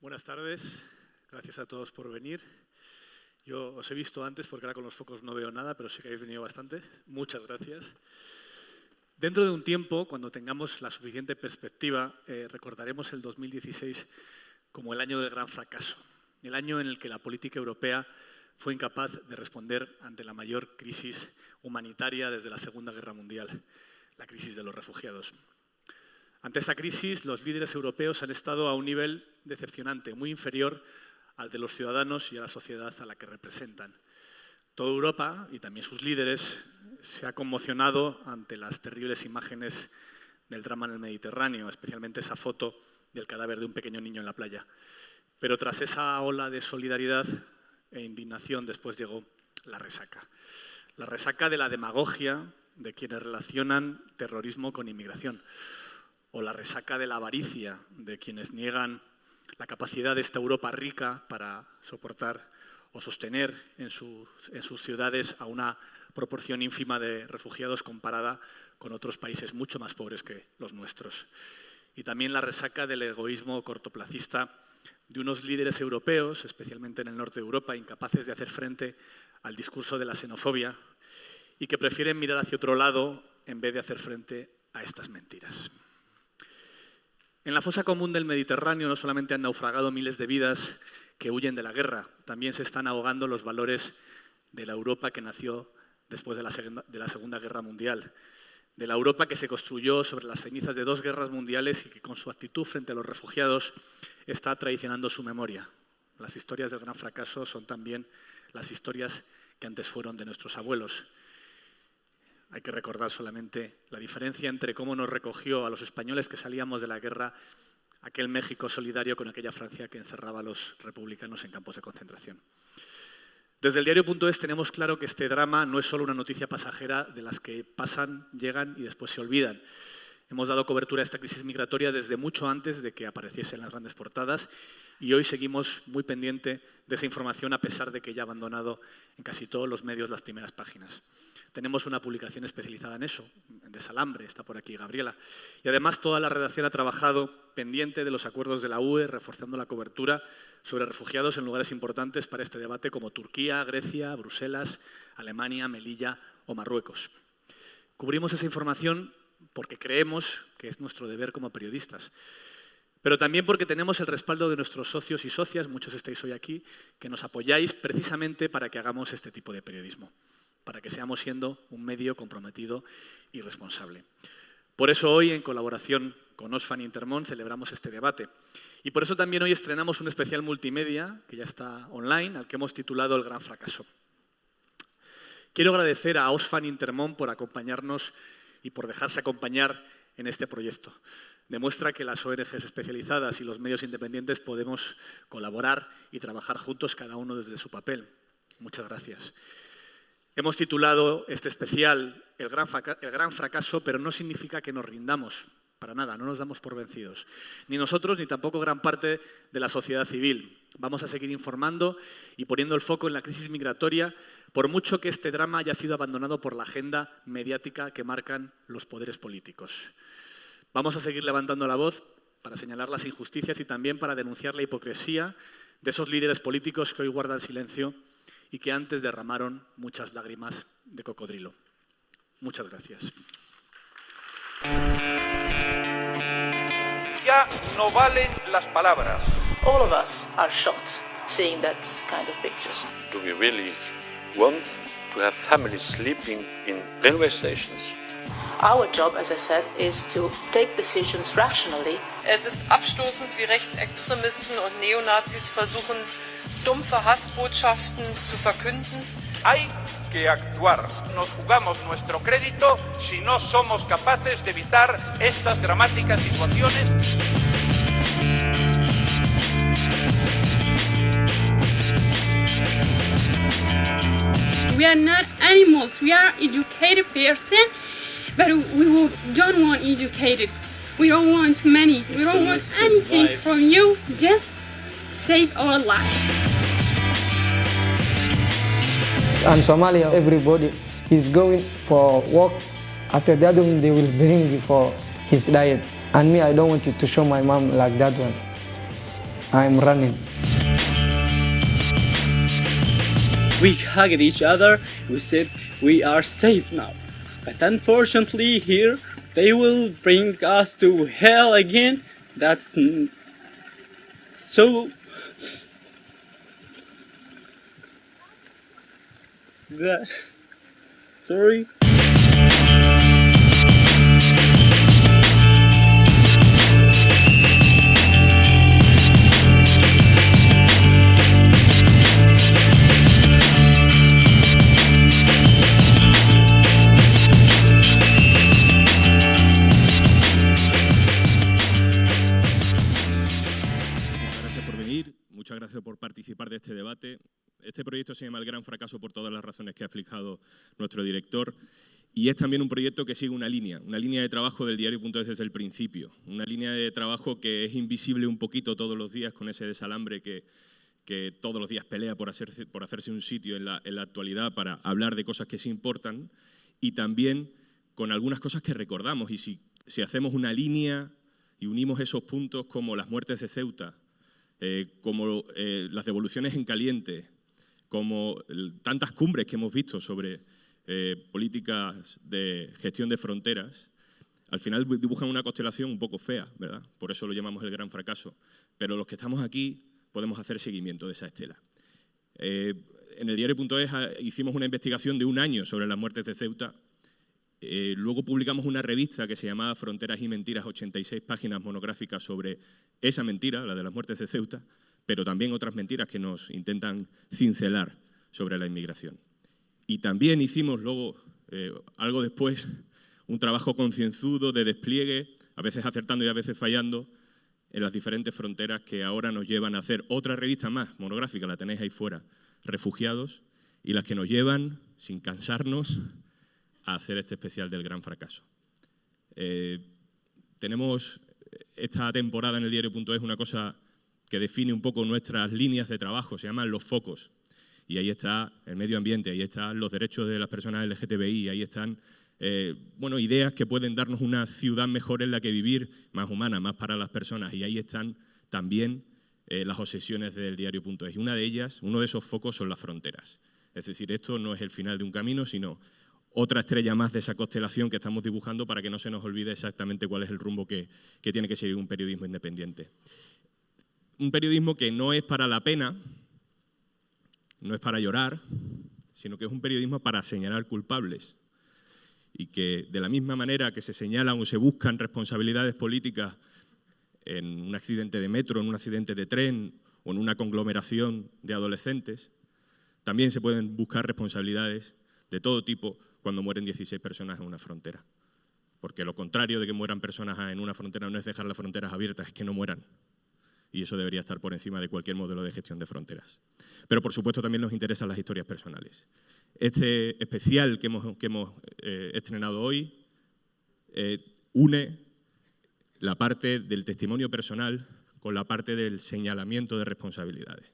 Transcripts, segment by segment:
Buenas tardes, gracias a todos por venir. Yo os he visto antes porque ahora con los focos no veo nada, pero sé que habéis venido bastante. Muchas gracias. Dentro de un tiempo, cuando tengamos la suficiente perspectiva, recordaremos el 2016 como el año del gran fracaso, el año en el que la política europea fue incapaz de responder ante la mayor crisis humanitaria desde la Segunda Guerra Mundial, la crisis de los refugiados. Ante esa crisis, los líderes europeos han estado a un nivel decepcionante, muy inferior al de los ciudadanos y a la sociedad a la que representan. Toda Europa, y también sus líderes, se ha conmocionado ante las terribles imágenes del drama en el Mediterráneo, especialmente esa foto del cadáver de un pequeño niño en la playa. Pero tras esa ola de solidaridad e indignación, después llegó la resaca. La resaca de la demagogia de quienes relacionan terrorismo con inmigración, o la resaca de la avaricia de quienes niegan la capacidad de esta Europa rica para soportar o sostener en sus ciudades a una proporción ínfima de refugiados comparada con otros países mucho más pobres que los nuestros. Y también la resaca del egoísmo cortoplacista de unos líderes europeos, especialmente en el norte de Europa, incapaces de hacer frente al discurso de la xenofobia y que prefieren mirar hacia otro lado en vez de hacer frente a estas mentiras. En la fosa común del Mediterráneo no solamente han naufragado miles de vidas que huyen de la guerra, también se están ahogando los valores de la Europa que nació después de la Segunda Guerra Mundial, de la Europa que se construyó sobre las cenizas de 2 guerras mundiales y que con su actitud frente a los refugiados está traicionando su memoria. Las historias del gran fracaso son también las historias que antes fueron de nuestros abuelos. Hay que recordar solamente la diferencia entre cómo nos recogió a los españoles que salíamos de la guerra aquel México solidario con aquella Francia que encerraba a los republicanos en campos de concentración. Desde el diario.es tenemos claro que este drama no es solo una noticia pasajera de las que pasan, llegan y después se olvidan. Hemos dado cobertura a esta crisis migratoria desde mucho antes de que apareciese en las grandes portadas y hoy seguimos muy pendiente de esa información a pesar de que ya ha abandonado en casi todos los medios las primeras páginas. Tenemos una publicación especializada en eso, en Desalambre, está por aquí Gabriela. Y además toda la redacción ha trabajado pendiente de los acuerdos de la UE, reforzando la cobertura sobre refugiados en lugares importantes para este debate como Turquía, Grecia, Bruselas, Alemania, Melilla o Marruecos. Cubrimos esa información porque creemos que es nuestro deber como periodistas, pero también porque tenemos el respaldo de nuestros socios y socias, muchos estáis hoy aquí, que nos apoyáis precisamente para que hagamos este tipo de periodismo, para que seamos siendo un medio comprometido y responsable. Por eso hoy, en colaboración con Oxfam Intermón, celebramos este debate. Y por eso también hoy estrenamos un especial multimedia, que ya está online, al que hemos titulado El Gran Fracaso. Quiero agradecer a Oxfam Intermón por acompañarnos y por dejarse acompañar en este proyecto. Demuestra que las ONGs especializadas y los medios independientes podemos colaborar y trabajar juntos, cada uno desde su papel. Muchas gracias. Hemos titulado este especial El Gran Fracaso, pero no significa que nos rindamos, para nada, no nos damos por vencidos. Ni nosotros, ni tampoco gran parte de la sociedad civil. Vamos a seguir informando y poniendo el foco en la crisis migratoria, por mucho que este drama haya sido abandonado por la agenda mediática que marcan los poderes políticos. Vamos a seguir levantando la voz para señalar las injusticias y también para denunciar la hipocresía de esos líderes políticos que hoy guardan silencio y que antes derramaron muchas lágrimas de cocodrilo. Muchas gracias. Ya no valen las palabras. All of us are shocked seeing that kind of pictures. Do we really want to have families sleeping in railway stations? Our job, as I said, is to take decisions rationally. Es ist abstoßend, wie Rechtsextremisten und Neonazis versuchen, dumpfe Hassbotschaften zu verkünden. Hay que actuar. Nos jugamos nuestro crédito si no somos capaces de evitar estas dramáticas situaciones. We are not animals. We are educated person, but we don't want educated. We don't want money. We don't want anything from you. Just save our lives. In Somalia, everybody is going for work. After that one, they will bring you for his diet. And me, I don't want you to show my mom like that one. I'm running. We hugged each other. We said we are safe now. But unfortunately here they will bring us to hell again. That's so... Sorry. Muchas gracias por participar de este debate. Este proyecto se llama El Gran Fracaso por todas las razones que ha explicado nuestro director, y es también un proyecto que sigue una línea de trabajo del diario.es desde el principio, una línea de trabajo que es invisible un poquito todos los días con ese desalambre que todos los días pelea por hacerse un sitio en la actualidad para hablar de cosas que sí importan, y también con algunas cosas que recordamos. Y si hacemos una línea y unimos esos puntos como las muertes de Ceuta, como las devoluciones en caliente, como tantas cumbres que hemos visto sobre políticas de gestión de fronteras, al final dibujan una constelación un poco fea, ¿verdad? Por eso lo llamamos el gran fracaso. Pero los que estamos aquí podemos hacer seguimiento de esa estela. En el diario.es hicimos una investigación de 1 año sobre las muertes de Ceuta. Luego publicamos una revista que se llamaba Fronteras y Mentiras, 86 páginas monográficas sobre esa mentira, la de las muertes de Ceuta, pero también otras mentiras que nos intentan cincelar sobre la inmigración. Y también hicimos luego, algo después, un trabajo concienzudo de despliegue, a veces acertando y a veces fallando, en las diferentes fronteras que ahora nos llevan a hacer otra revista más monográfica, la tenéis ahí fuera, Refugiados, y las que nos llevan, sin cansarnos, a hacer este especial del gran fracaso. Tenemos esta temporada en el diario.es una cosa que define un poco nuestras líneas de trabajo, se llaman los focos. Y ahí está el medio ambiente, ahí están los derechos de las personas LGTBI, ahí están ideas que pueden darnos una ciudad mejor en la que vivir, más humana, más para las personas. Y ahí están también las obsesiones del diario.es. Y una de ellas, uno de esos focos son las fronteras. Es decir, esto no es el final de un camino, sino otra estrella más de esa constelación que estamos dibujando para que no se nos olvide exactamente cuál es el rumbo que tiene que seguir un periodismo independiente. Un periodismo que no es para la pena, no es para llorar, sino que es un periodismo para señalar culpables. Y que de la misma manera que se señalan o se buscan responsabilidades políticas en un accidente de metro, en un accidente de tren o en una conglomeración de adolescentes, también se pueden buscar responsabilidades de todo tipo cuando mueren 16 personas en una frontera. Porque lo contrario de que mueran personas en una frontera no es dejar las fronteras abiertas, es que no mueran. Y eso debería estar por encima de cualquier modelo de gestión de fronteras. Pero por supuesto también nos interesan las historias personales. Este especial que hemos estrenado hoy une la parte del testimonio personal con la parte del señalamiento de responsabilidades.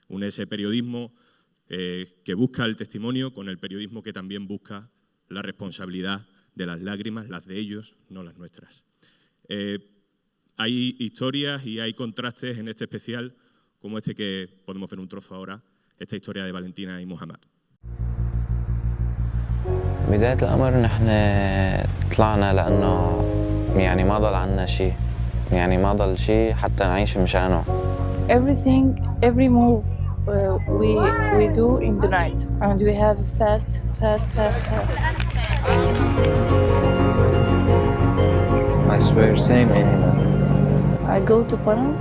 Une ese periodismo que busca el testimonio con el periodismo que también busca la responsabilidad de las lágrimas, las de ellos, no las nuestras. Hay historias y hay contrastes en este especial, como este que podemos ver un trozo ahora, esta historia de Valentina y Muhammad. بداية الأمر نحن طلعنا لأنه يعني ما ضل عنا شيء، يعني ما ضل شيء حتى نعيش مشانه. Everything, every move we do in the night, and we have fast. I swear, same animal. I go to panel,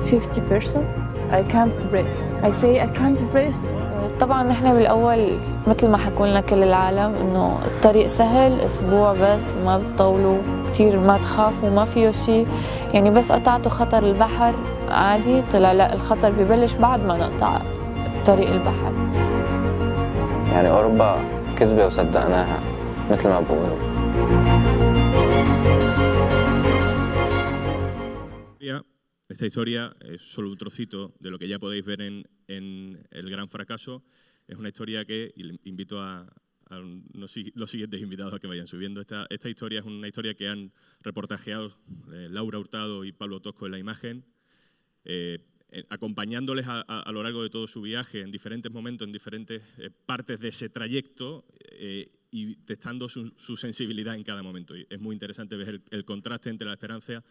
50%. I can't breathe. I say I can't breathe. طبعا نحن بالاول مثل ما حكوا لنا كل العالم انه الطريق سهل، اسبوع بس ما بتطولوا كثير، ما تخافوا، ما فيه شيء، يعني بس قطعتوا خطر البحر عادي. طلع لا، الخطر ببلش بعد ما نقطع طريق البحر. يعني اوروبا كذبه وصدقناها مثل ما بقولوا. Esta historia es solo un trocito de lo que ya podéis ver en El Gran Fracaso. Es una historia que invito a los siguientes invitados a que vayan subiendo. Esta historia es una historia que han reportajeado Laura Hurtado y Pablo Tosco en la imagen. acompañándoles a lo largo de todo su viaje en diferentes momentos, en diferentes partes de ese trayecto y testando su sensibilidad en cada momento. Y es muy interesante ver el contraste entre la esperanza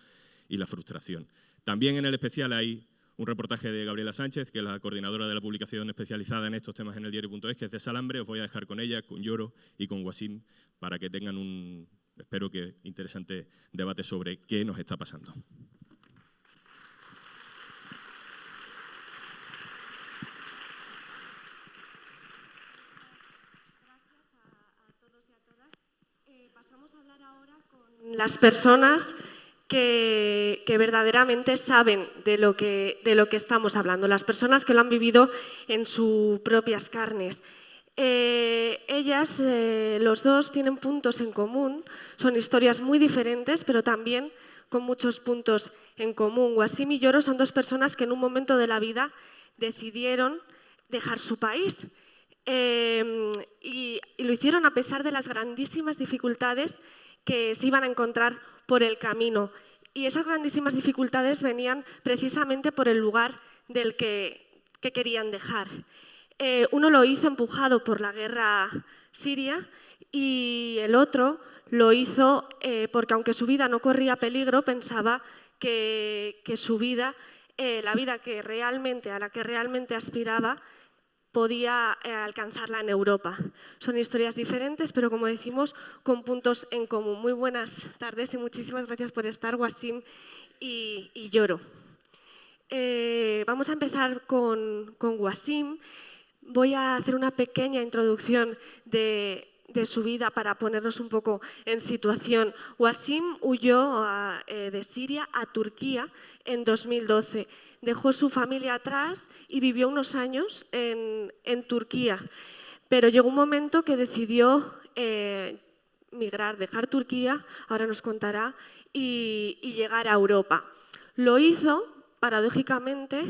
y la frustración. También en el especial hay un reportaje de Gabriela Sánchez, que es la coordinadora de la publicación especializada en estos temas en eldiario.es, que es de Salambre. Os voy a dejar con ella, con Lloro y con Wasim, para que tengan un, espero que interesante debate sobre qué nos está pasando. Pasamos a hablar ahora con las personas que verdaderamente saben de lo que estamos hablando, las personas que lo han vivido en sus propias carnes. Ellas, los dos, tienen puntos en común, son historias muy diferentes, pero también con muchos puntos en común. Wasim y Lloro son dos personas que en un momento de la vida decidieron dejar su país. Y lo hicieron a pesar de las grandísimas dificultades que se iban a encontrar por el camino. Y esas grandísimas dificultades venían precisamente por el lugar del que querían dejar. Uno lo hizo empujado por la guerra siria y el otro lo hizo porque, aunque su vida no corría peligro, pensaba que su vida, la vida a la que realmente aspiraba, podía alcanzarla en Europa. Son historias diferentes, pero como decimos, con puntos en común. Muy buenas tardes y muchísimas gracias por estar, Wasim y Lloro. Vamos a empezar con Wasim. Voy a hacer una pequeña introducción de su vida para ponernos un poco en situación. Wasim huyó de Siria a Turquía en 2012. Dejó su familia atrás y vivió unos años en Turquía. Pero llegó un momento que decidió migrar, dejar Turquía, ahora nos contará, y llegar a Europa. Lo hizo, paradójicamente,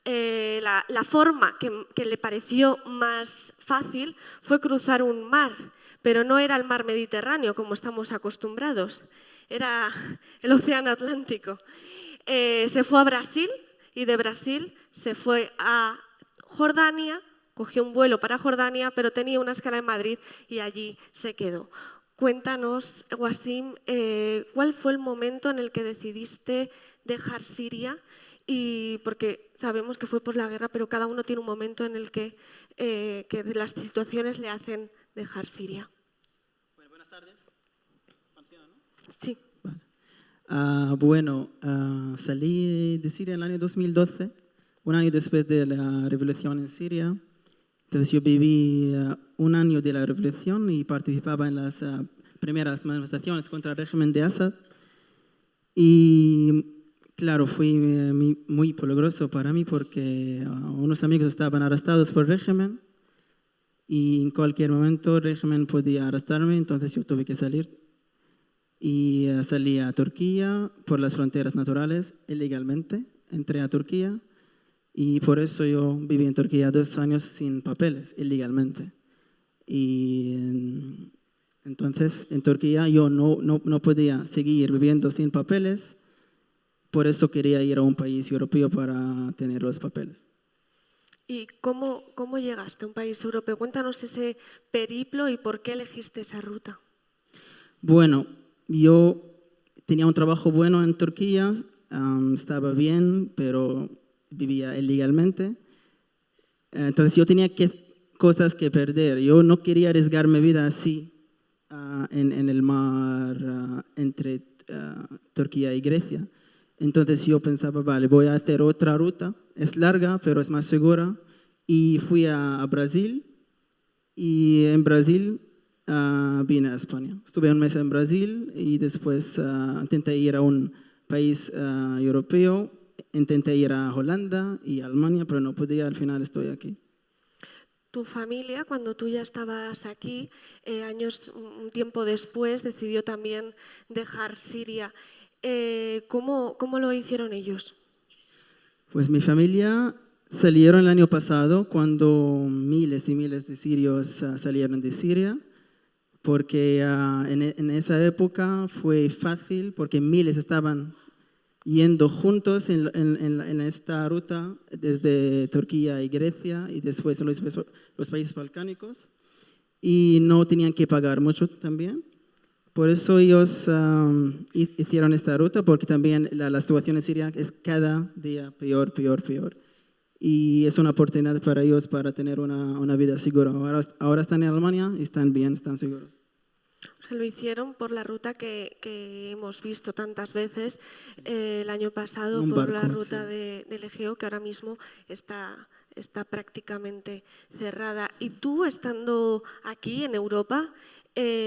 la forma que le pareció más fácil fue cruzar un mar, pero no era el mar Mediterráneo como estamos acostumbrados, era el Océano Atlántico. Se fue a Brasil y de Brasil se fue a Jordania, cogió un vuelo para Jordania, pero tenía una escala en Madrid y allí se quedó. Cuéntanos, Wasim, ¿cuál fue el momento en el que decidiste dejar Siria? Y porque sabemos que fue por la guerra, pero cada uno tiene un momento en el que las situaciones le hacen dejar Siria. Bueno, buenas tardes. Sí. Bueno, salí de Siria en el año 2012, un año después de la revolución en Siria. Entonces yo viví un año de la revolución y participaba en las primeras manifestaciones contra el régimen de Assad. Y claro, fue muy peligroso para mí porque unos amigos estaban arrestados por el régimen y en cualquier momento el régimen podía arrestarme, entonces yo tuve que salir. Y salí a Turquía por las fronteras naturales ilegalmente, entré a Turquía y por eso yo viví en Turquía 2 años sin papeles, ilegalmente. Y entonces en Turquía yo no podía seguir viviendo sin papeles, por eso quería ir a un país europeo para tener los papeles. ¿Y cómo llegaste a un país europeo? Cuéntanos ese periplo y por qué elegiste esa ruta. Bueno, yo tenía un trabajo bueno en Turquía, estaba bien, pero vivía ilegalmente. Entonces yo tenía cosas que perder. Yo no quería arriesgar mi vida así en el mar entre Turquía y Grecia. Entonces yo pensaba, vale, voy a hacer otra ruta. Es larga, pero es más segura. Y fui a Brasil y en Brasil vine a España. Estuve un mes en Brasil y después intenté ir a un país europeo, intenté ir a Holanda y a Alemania, pero no podía, al final estoy aquí. Tu familia, cuando tú ya estabas aquí, un tiempo después, decidió también dejar Siria. ¿Cómo lo hicieron ellos? Pues mi familia salieron el año pasado cuando miles y miles de sirios salieron de Siria. Porque en esa época fue fácil, porque miles estaban yendo juntos en esta ruta desde Turquía y Grecia y después los países balcánicos, y no tenían que pagar mucho también. Por eso ellos hicieron esta ruta, porque también la situación en Siria es cada día peor. Y es una oportunidad para ellos para tener una vida segura. Ahora están en Alemania y están bien, están seguros. O sea, lo hicieron por la ruta que hemos visto tantas veces el año pasado, por la ruta del Egeo, que ahora mismo está prácticamente cerrada. Y tú, estando aquí en Europa,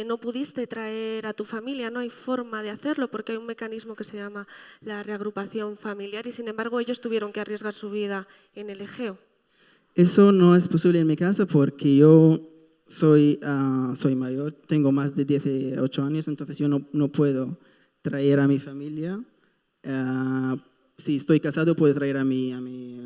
no pudiste traer a tu familia, no hay forma de hacerlo porque hay un mecanismo que se llama la reagrupación familiar y sin embargo ellos tuvieron que arriesgar su vida en el Egeo. Eso no es posible en mi caso porque yo soy mayor, tengo más de 18 años, entonces yo no puedo traer a mi familia. Si estoy casado puedo traer a mi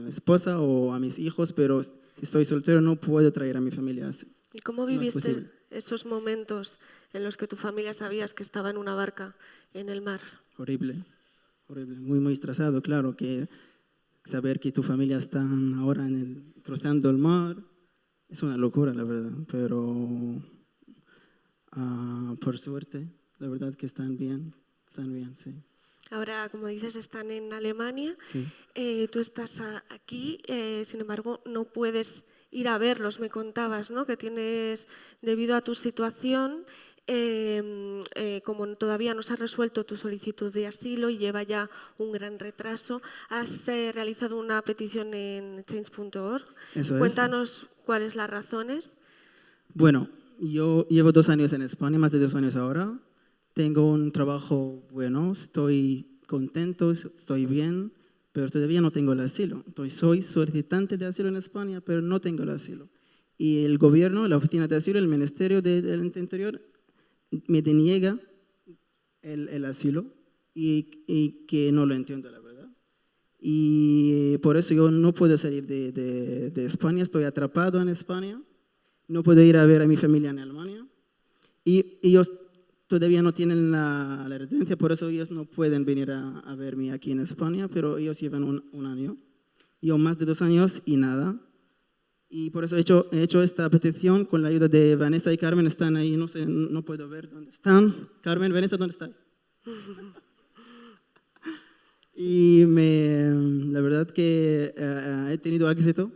esposa o a mis hijos, pero si estoy soltero no puedo traer a mi familia. ¿Y cómo viviste esos momentos en los que tu familia sabías que estaba en una barca en el mar? Horrible, muy estresado, claro, que saber que tu familia está ahora cruzando el mar es una locura, la verdad, pero por suerte, la verdad que están bien, sí. Ahora, como dices, están en Alemania, sí. Tú estás aquí, sin embargo, no puedes ir a verlos, me contabas, ¿no? Que tienes, debido a tu situación, como todavía no se ha resuelto tu solicitud de asilo y lleva ya un gran retraso, has realizado una petición en change.org. Cuéntanos cuáles las razones. Bueno, yo llevo 2 años en España, más de 2 años ahora. Tengo un trabajo bueno, estoy contento, estoy bien, pero todavía no tengo el asilo. Entonces, soy solicitante de asilo en España, pero no tengo el asilo. Y el gobierno, la oficina de asilo, el Ministerio del Interior, me deniega el asilo y que no lo entiendo, la verdad. Y por eso yo no puedo salir de España, estoy atrapado en España, no puedo ir a ver a mi familia en Alemania. Y ellos todavía no tienen la residencia, por eso ellos no pueden venir a verme aquí en España, pero ellos llevan un año. Yo más de 2 años y nada. Y por eso he hecho esta petición con la ayuda de Vanessa y Carmen, están ahí, no sé, no puedo ver dónde están. Carmen, Vanessa, ¿dónde están? Y la verdad que he tenido éxito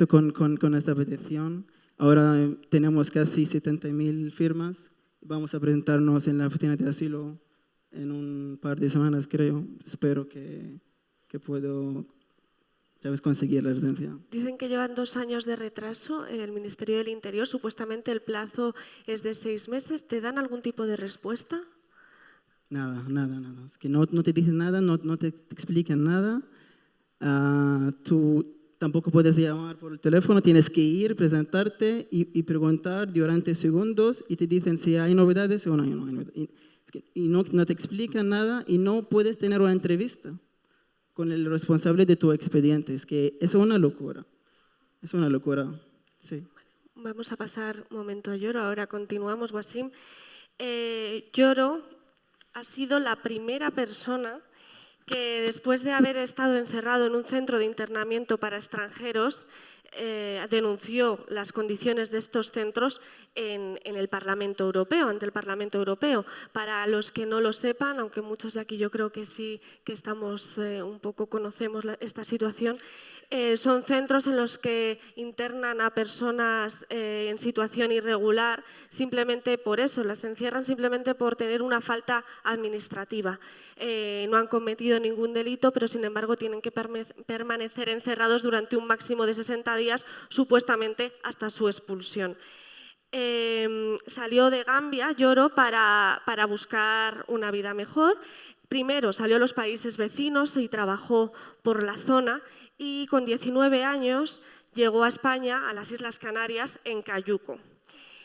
con esta petición. Ahora tenemos casi 70.000 firmas. Vamos a presentarnos en la oficina de asilo en un par de semanas, creo. Espero que puedo, ¿sabes?, conseguir la residencia. Dicen que llevan 2 años de retraso el Ministerio del Interior. Supuestamente el plazo es de 6 meses. ¿Te dan algún tipo de respuesta? Nada. Es que no te dicen nada, no te explican nada. Tú tampoco puedes llamar por el teléfono, tienes que ir, presentarte y preguntar durante segundos y te dicen si hay novedades o no hay novedades. Y no te explican nada y no puedes tener una entrevista con el responsable de tu expediente. Es que es una locura. Sí. Vamos a pasar un momento a Yoro, ahora continuamos, Wasim. Yoro ha sido la primera persona que después de haber estado encerrado en un centro de internamiento para extranjeros, denunció las condiciones de estos centros en el Parlamento Europeo, ante el Parlamento Europeo. Para los que no lo sepan, aunque muchos de aquí yo creo que sí que estamos un poco conocemos esta situación, son centros en los que internan a personas en situación irregular simplemente por eso, las encierran simplemente por tener una falta administrativa. No han cometido ningún delito, pero sin embargo tienen que permanecer encerrados durante un máximo de 60 días, supuestamente hasta su expulsión. Salió de Gambia, Yoro, para buscar una vida mejor. Primero salió a los países vecinos y trabajó por la zona y con 19 años llegó a España, a las Islas Canarias, en Cayuco.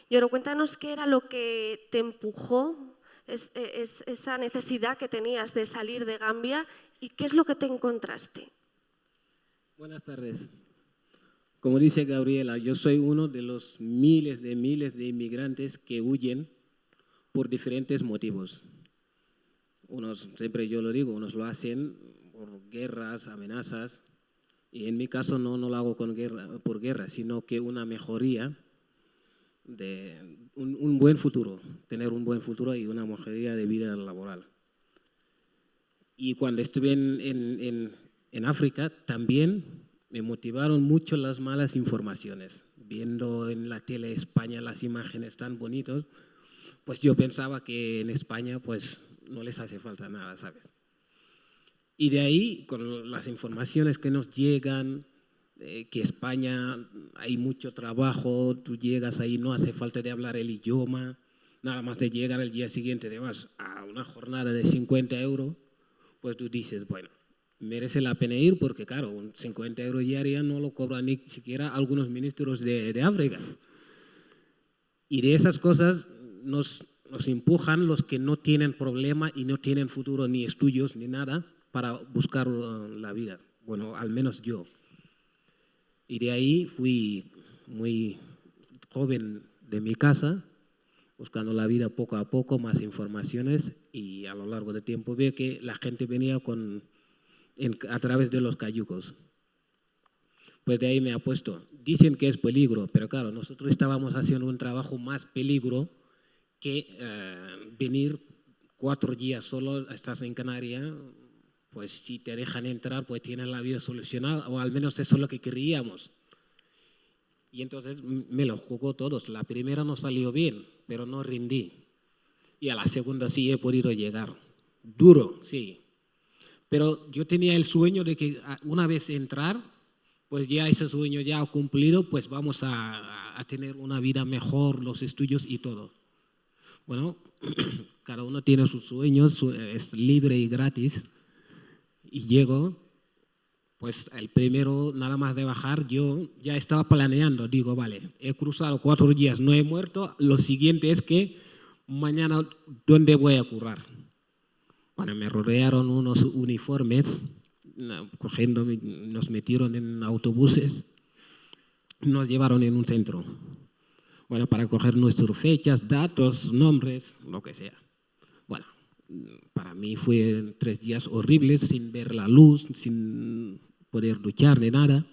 Yoro, cuéntanos qué era lo que te empujó, esa necesidad que tenías de salir de Gambia y qué es lo que te encontraste. Buenas tardes. Como dice Gabriela, yo soy uno de los miles de inmigrantes que huyen por diferentes motivos. Unos, siempre yo lo digo, unos lo hacen por guerras, amenazas, y en mi caso no lo hago por guerra, sino que una mejoría de un buen futuro, tener un buen futuro y una mejoría de vida laboral. Y cuando estuve en África también me motivaron mucho las malas informaciones. Viendo en la tele de España las imágenes tan bonitas, pues yo pensaba que en España pues no les hace falta nada, ¿sabes? Y de ahí, con las informaciones que nos llegan, que España hay mucho trabajo, tú llegas ahí, no hace falta de hablar el idioma, nada más de llegar al día siguiente te vas a una jornada de 50 euros, pues tú dices, bueno, merece la pena ir porque, claro, un 50 euros diaria no lo cobran ni siquiera algunos ministros de África. Y de esas cosas nos empujan los que no tienen problema y no tienen futuro ni estudios ni nada para buscar la vida. Bueno, al menos yo. Y de ahí fui muy joven de mi casa, buscando la vida poco a poco, más informaciones, y a lo largo del tiempo vi que la gente venía a través de los cayucos. Pues de ahí me ha puesto. Dicen que es peligro, pero claro, nosotros estábamos haciendo un trabajo más peligro que venir 4 días solo, estás en Canarias, pues si te dejan entrar, pues tienes la vida solucionada, o al menos eso es lo que queríamos. Y entonces me los jugó todos. La primera no salió bien, pero no rindí. Y a la segunda sí he podido llegar. Duro, sí. Pero yo tenía el sueño de que una vez entrar, pues ya ese sueño ya ha cumplido, pues vamos a tener una vida mejor, los estudios y todo. Bueno, cada uno tiene sus sueños, es libre y gratis. Y llego, pues el primero, nada más de bajar, yo ya estaba planeando. Digo, vale, he cruzado 4 días, no he muerto. Lo siguiente es que mañana, ¿dónde voy a currar? Bueno, me rodearon unos uniformes, nos metieron en autobuses, nos llevaron en un centro. Bueno, para coger nuestras fechas, datos, nombres, lo que sea. Bueno, para mí fueron 3 días horribles, sin ver la luz, sin poder duchar ni nada.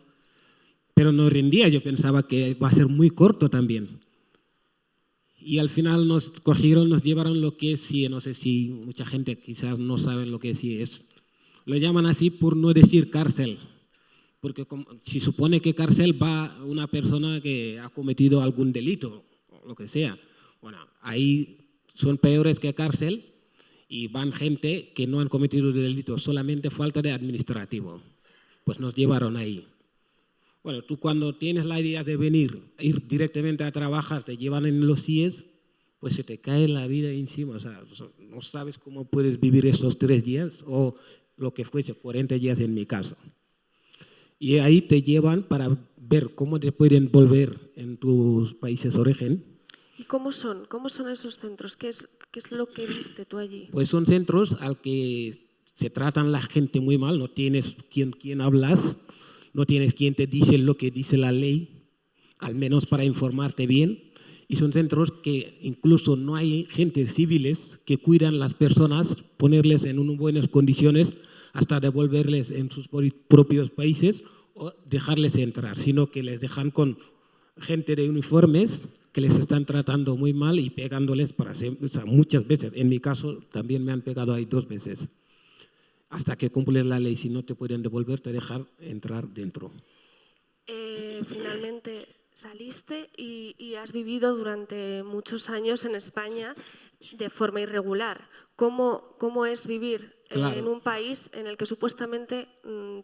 Pero no rendía, yo pensaba que va a ser muy corto también. Y al final nos cogieron, nos llevaron lo que sí, no sé si mucha gente quizás no sabe lo que sí es. Lo llaman así por no decir cárcel. Porque si supone que cárcel va una persona que ha cometido algún delito, o lo que sea. Bueno, ahí son peores que cárcel y van gente que no han cometido delito, solamente falta de administrativo. Pues nos llevaron ahí. Bueno, tú cuando tienes la idea de ir directamente a trabajar, te llevan en los CIES, pues se te cae la vida encima. O sea, no sabes cómo puedes vivir estos 3 días o lo que fuese, 40 días en mi caso. Y ahí te llevan para ver cómo te pueden volver en tus países de origen. ¿Y cómo son? ¿Cómo son esos centros? ¿Qué es lo que viste tú allí? Pues son centros al que se tratan la gente muy mal, no tienes quien hablas, no tienes quien te dice lo que dice la ley, al menos para informarte bien. Y son centros que incluso no hay gente civiles que cuidan las personas, ponerles en unas buenas condiciones hasta devolverles en sus propios países o dejarles entrar, sino que les dejan con gente de uniformes que les están tratando muy mal y pegándoles para siempre, o sea, muchas veces. En mi caso también me han pegado ahí 2 veces. Hasta que cumples la ley, si no te pueden devolver, te dejan entrar dentro. Finalmente saliste y has vivido durante muchos años en España de forma irregular. ¿Cómo es vivir en un país en el que supuestamente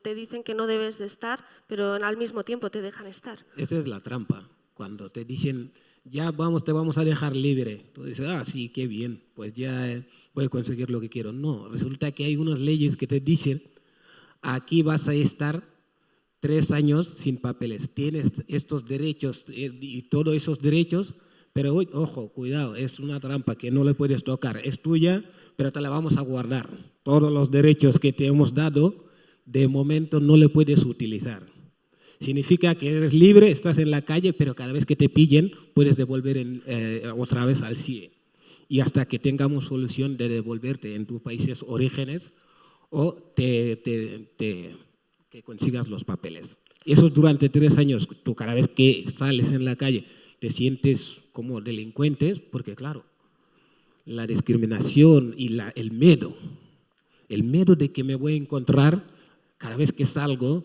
te dicen que no debes de estar, pero al mismo tiempo te dejan estar? Esa es la trampa. Cuando te dicen, ya te vamos a dejar libre, tú dices, sí, qué bien, pues ya voy a conseguir lo que quiero. No, resulta que hay unas leyes que te dicen, aquí vas a estar 3 años sin papeles, tienes estos derechos y todos esos derechos, pero ojo, cuidado, es una trampa que no le puedes tocar, es tuya, pero te la vamos a guardar. Todos los derechos que te hemos dado, de momento no le puedes utilizar. Significa que eres libre, estás en la calle, pero cada vez que te pillen puedes devolver otra vez al CIE. y hasta que tengamos solución de devolverte en tus países orígenes o que consigas los papeles. Eso durante 3 años. Tú cada vez que sales en la calle te sientes como delincuentes, porque claro, la discriminación y el miedo de que me voy a encontrar cada vez que salgo.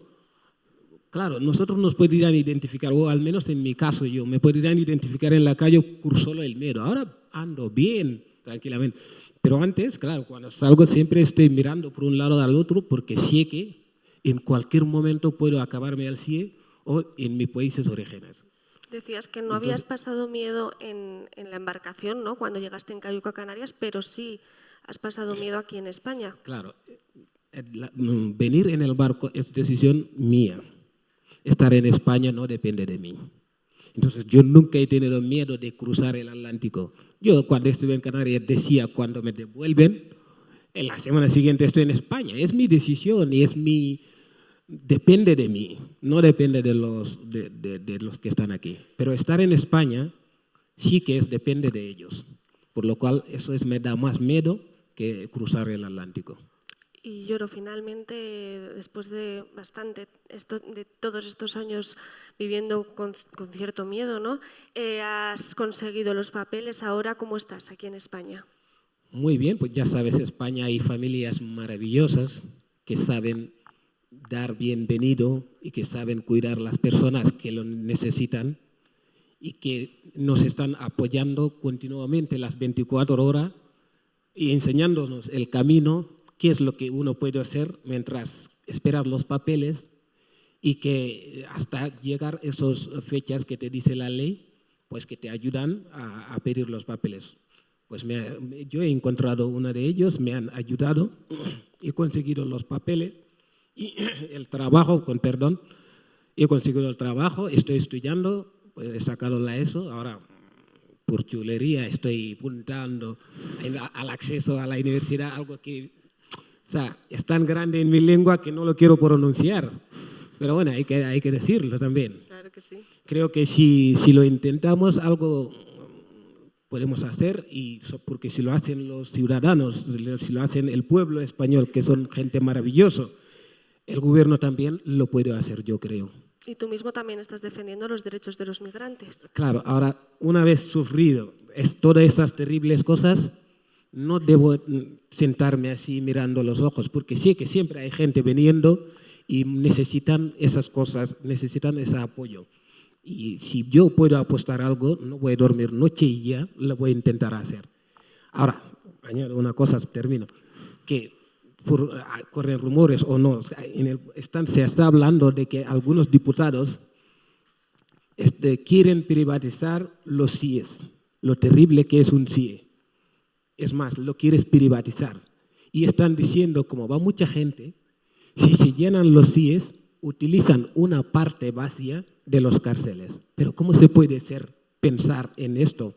Claro, nosotros nos podrían identificar, o al menos en mi caso yo, me podrían identificar en la calle por solo el miedo. Ahora ando bien, tranquilamente. Pero antes, claro, cuando salgo siempre estoy mirando por un lado al otro porque sé que en cualquier momento puedo acabarme al CIE o en mis países orígenes. Decías que no habías pasado miedo en la embarcación, ¿no?, cuando llegaste en Cayuca, Canarias, pero sí has pasado miedo aquí en España. Claro, venir en el barco es decisión mía. Estar en España no depende de mí. Entonces yo nunca he tenido miedo de cruzar el Atlántico. Yo cuando estuve en Canarias decía, cuando me devuelven, en la semana siguiente estoy en España. Es mi decisión y depende de mí, no depende de los que están aquí. Pero estar en España sí que depende de ellos. Por lo cual eso me da más miedo que cruzar el Atlántico. Y Lloro, finalmente, después de de todos estos años viviendo con cierto miedo, ¿no?, has conseguido los papeles. Ahora, ¿cómo estás aquí en España? Muy bien, pues ya sabes, España hay familias maravillosas que saben dar bienvenido y que saben cuidar a las personas que lo necesitan y que nos están apoyando continuamente las 24 horas y enseñándonos el camino, qué es lo que uno puede hacer mientras esperar los papeles y que hasta llegar a esas fechas que te dice la ley, pues que te ayudan a pedir los papeles. Pues yo he encontrado uno de ellos, me han ayudado, he conseguido los papeles y el trabajo, he conseguido el trabajo, estoy estudiando, pues he sacado la ESO, ahora por chulería estoy apuntando al acceso a la universidad, algo que es tan grande en mi lengua que no lo quiero pronunciar. Pero bueno, hay que decirlo también. Claro que sí. Creo que si lo intentamos, algo podemos hacer, porque si lo hacen los ciudadanos, si lo hacen el pueblo español, que son gente maravillosa, el gobierno también lo puede hacer, yo creo. Y tú mismo también estás defendiendo los derechos de los migrantes. Claro, ahora, una vez sufrido todas esas terribles cosas, no debo sentarme así mirando los ojos, porque sé que siempre hay gente viniendo y necesitan esas cosas, necesitan ese apoyo. Y si yo puedo apostar algo, no voy a dormir noche y ya lo voy a intentar hacer. Ahora, añado una cosa, termino, que corren rumores o no, se está hablando de que algunos diputados quieren privatizar los CIEs, lo terrible que es un CIE. Es más, lo quieres privatizar. Y están diciendo, como va mucha gente, si se llenan los CIEs, utilizan una parte vacía de los cárceles. Pero ¿cómo se puede pensar en esto?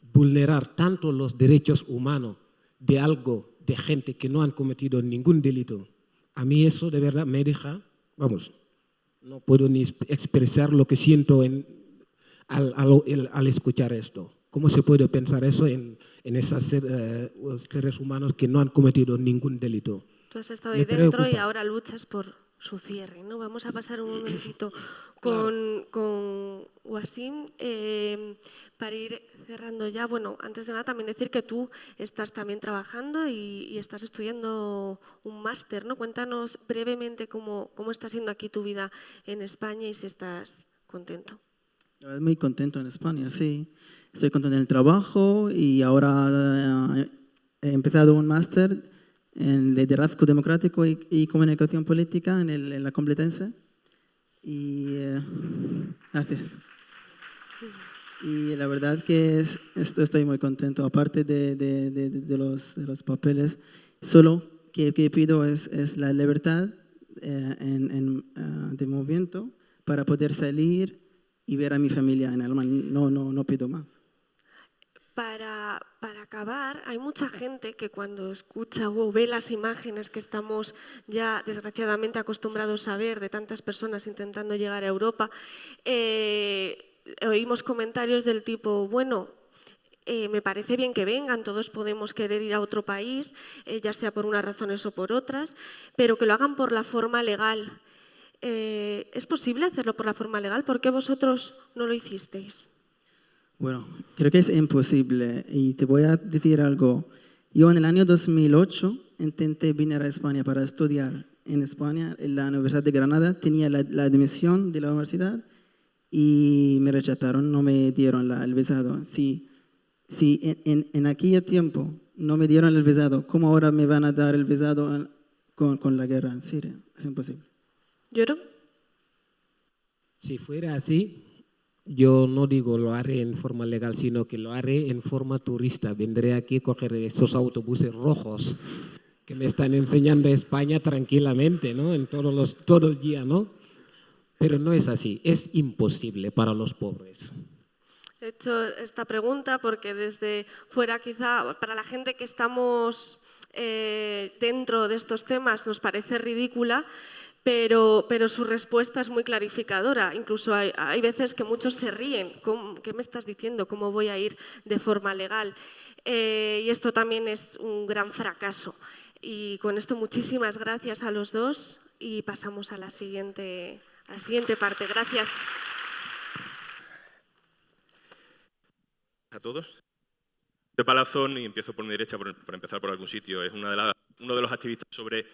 Vulnerar tanto los derechos humanos de gente que no han cometido ningún delito. A mí eso de verdad me deja, no puedo ni expresar lo que siento al escuchar esto. ¿Cómo se puede pensar eso en esos seres humanos que no han cometido ningún delito? Tú has estado ahí dentro y ahora luchas por su cierre, ¿no? Vamos a pasar un momentito con Wassim para ir cerrando ya. Bueno, antes de nada también decir que tú estás también trabajando y estás estudiando un máster, ¿no? Cuéntanos brevemente cómo está siendo aquí tu vida en España y si estás contento. Muy contento en España, sí. Estoy contento en el trabajo y ahora he empezado un máster en liderazgo democrático y comunicación política en la Complutense. Y gracias. Y la verdad que estoy muy contento. Aparte de los papeles, solo que pido es la libertad de movimiento para poder salir y ver a mi familia en Alemania. No pido más. Para acabar, hay mucha gente que cuando escucha o ve las imágenes que estamos ya desgraciadamente acostumbrados a ver de tantas personas intentando llegar a Europa, oímos comentarios del tipo, bueno, me parece bien que vengan, todos podemos querer ir a otro país, ya sea por unas razones o por otras, pero que lo hagan por la forma legal. ¿Es posible hacerlo por la forma legal? ¿Por qué vosotros no lo hicisteis? Bueno, creo que es imposible y te voy a decir algo. Yo en el año 2008 intenté venir a España para estudiar en España, en la Universidad de Granada. Tenía la admisión de la universidad y me rechazaron, no me dieron el visado. Si en aquel tiempo no me dieron el visado, ¿cómo ahora me van a dar el visado con la guerra en Siria? Es imposible. ¿Lloro? Si fuera así, yo no digo lo haré en forma legal, sino que lo haré en forma turista. Vendré aquí, cogeré esos autobuses rojos que me están enseñando España tranquilamente, ¿no? Todo el día, ¿no? Pero no es así, es imposible para los pobres. He hecho esta pregunta porque desde fuera, quizá, para la gente que estamos dentro de estos temas, nos parece ridícula, pero su respuesta es muy clarificadora. Incluso hay veces que muchos se ríen. ¿Qué me estás diciendo? ¿Cómo voy a ir de forma legal? Y esto también es un gran fracaso. Y con esto muchísimas gracias a los dos y pasamos a la siguiente parte. Gracias. A todos. De Palazón, y empiezo por mi derecha por empezar por algún sitio, es uno de los activistas sobre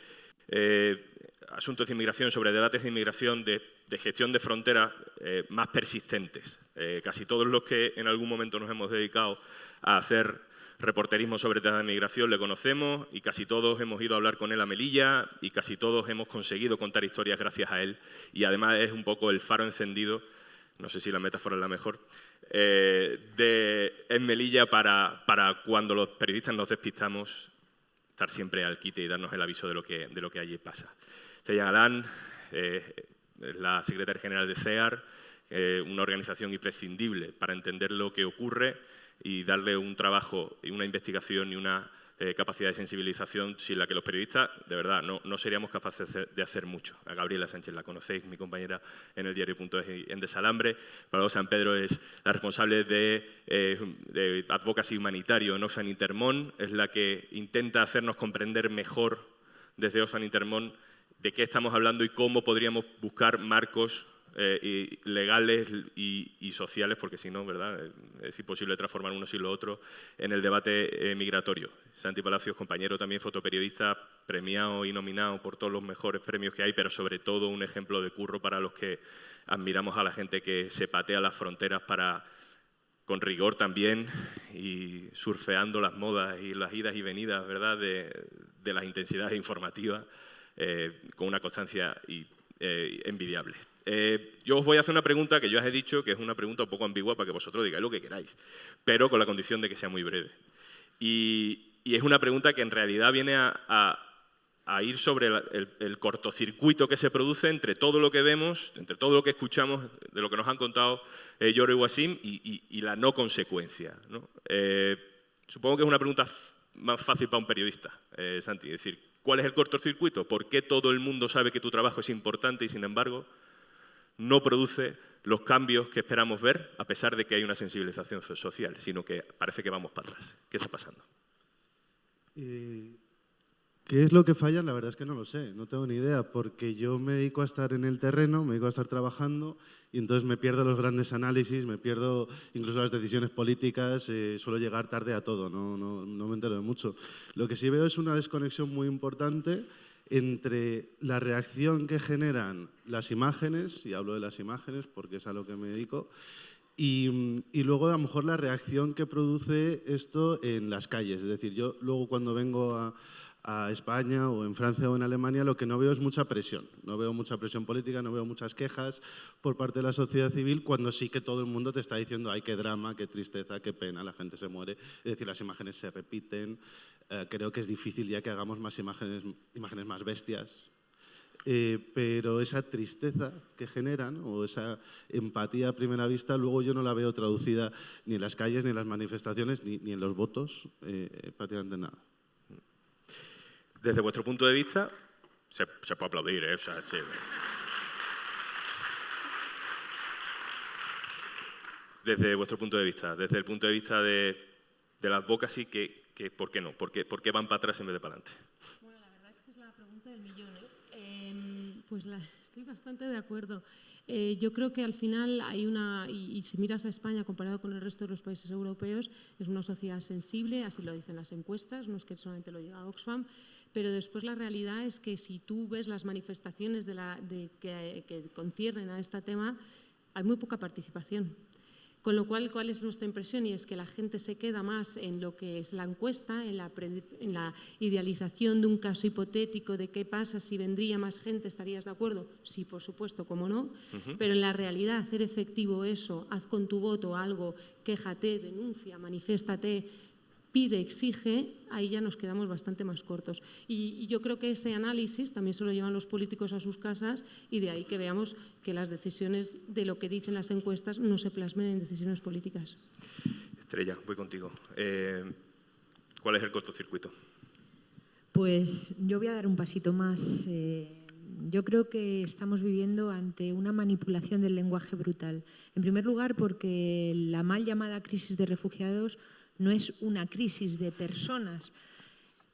asuntos de inmigración, sobre debates de inmigración, de gestión de fronteras más persistentes. Casi todos los que en algún momento nos hemos dedicado a hacer reporterismo sobre temas de migración le conocemos y casi todos hemos ido a hablar con él a Melilla y casi todos hemos conseguido contar historias gracias a él y además es un poco el faro encendido, no sé si la metáfora es la mejor, en Melilla para cuando los periodistas nos despistamos estar siempre al quite y darnos el aviso de lo que allí pasa. Cella Galán es la secretaria general de CEAR, una organización imprescindible para entender lo que ocurre y darle un trabajo y una investigación y una capacidad de sensibilización sin la que los periodistas, de verdad, no seríamos capaces de hacer mucho. A Gabriela Sánchez la conocéis, mi compañera en el diario.es y en Desalambre. Paloma San Pedro es la responsable de Advocacy Humanitario en Oxfam Intermón, es la que intenta hacernos comprender mejor desde Oxfam Intermón de qué estamos hablando y cómo podríamos buscar marcos legales y sociales, porque si no, ¿verdad?, es imposible transformar uno sin lo otro en el debate migratorio. Santi Palacios, compañero también fotoperiodista, premiado y nominado por todos los mejores premios que hay, pero sobre todo un ejemplo de curro para los que admiramos a la gente que se patea las fronteras con rigor también y surfeando las modas y las idas y venidas, ¿verdad?, de las intensidades informativas con una constancia envidiable. Yo os voy a hacer una pregunta que yo os he dicho que es una pregunta un poco ambigua para que vosotros digáis lo que queráis, pero con la condición de que sea muy breve. Y es una pregunta que en realidad viene a ir sobre el cortocircuito que se produce entre todo lo que vemos, entre todo lo que escuchamos, de lo que nos han contado Yoro y Wasim y la no consecuencia, ¿no? Supongo que es una pregunta más fácil para un periodista, Santi, es decir, ¿cuál es el cortocircuito? ¿Por qué todo el mundo sabe que tu trabajo es importante y sin embargo no produce los cambios que esperamos ver, a pesar de que hay una sensibilización social, sino que parece que vamos para atrás? ¿Qué está pasando? ¿Qué es lo que falla? La verdad es que no lo sé, no tengo ni idea, porque yo me dedico a estar en el terreno, me dedico a estar trabajando y entonces me pierdo los grandes análisis, me pierdo incluso las decisiones políticas, suelo llegar tarde a todo, no me entero de mucho. Lo que sí veo es una desconexión muy importante entre la reacción que generan las imágenes, y hablo de las imágenes porque es a lo que me dedico, y luego a lo mejor la reacción que produce esto en las calles. Es decir, yo luego cuando vengo a España o en Francia o en Alemania lo que no veo es mucha presión. No veo mucha presión política, no veo muchas quejas por parte de la sociedad civil cuando sí que todo el mundo te está diciendo ay, qué drama, qué tristeza, qué pena, la gente se muere. Es decir, las imágenes se repiten. Creo que es difícil ya que hagamos más imágenes más bestias. Pero esa tristeza que generan o esa empatía a primera vista luego yo no la veo traducida ni en las calles, ni en las manifestaciones, ni en los votos, prácticamente nada. Desde vuestro punto de vista, se puede aplaudir, ¿eh? O sea, sí. Desde vuestro punto de vista, desde el punto de vista de de la advocacy que ¿por qué no? ¿Por qué van para atrás en vez de para adelante? Bueno, la verdad es que es la pregunta del millón, pues estoy bastante de acuerdo. Yo creo que al final hay y si miras a España comparado con el resto de los países europeos, es una sociedad sensible, así lo dicen las encuestas, no es que solamente lo diga Oxfam, pero después la realidad es que si tú ves las manifestaciones que conciernen a este tema, hay muy poca participación. Con lo cual, ¿cuál es nuestra impresión? Y es que la gente se queda más en lo que es la encuesta, en la idealización de un caso hipotético de qué pasa si vendría más gente, ¿estarías de acuerdo? Sí, por supuesto, cómo no. Pero en la realidad, hacer efectivo eso, haz con tu voto algo, quéjate, denuncia, manifiéstate, pide, exige, ahí ya nos quedamos bastante más cortos. Y yo creo que ese análisis también se lo llevan los políticos a sus casas y de ahí que veamos que las decisiones de lo que dicen las encuestas no se plasmen en decisiones políticas. Estrella, voy contigo. ¿Cuál es el cortocircuito? Pues yo voy a dar un pasito más. Yo creo que estamos viviendo ante una manipulación del lenguaje brutal. En primer lugar, porque la mal llamada crisis de refugiados no es una crisis de personas,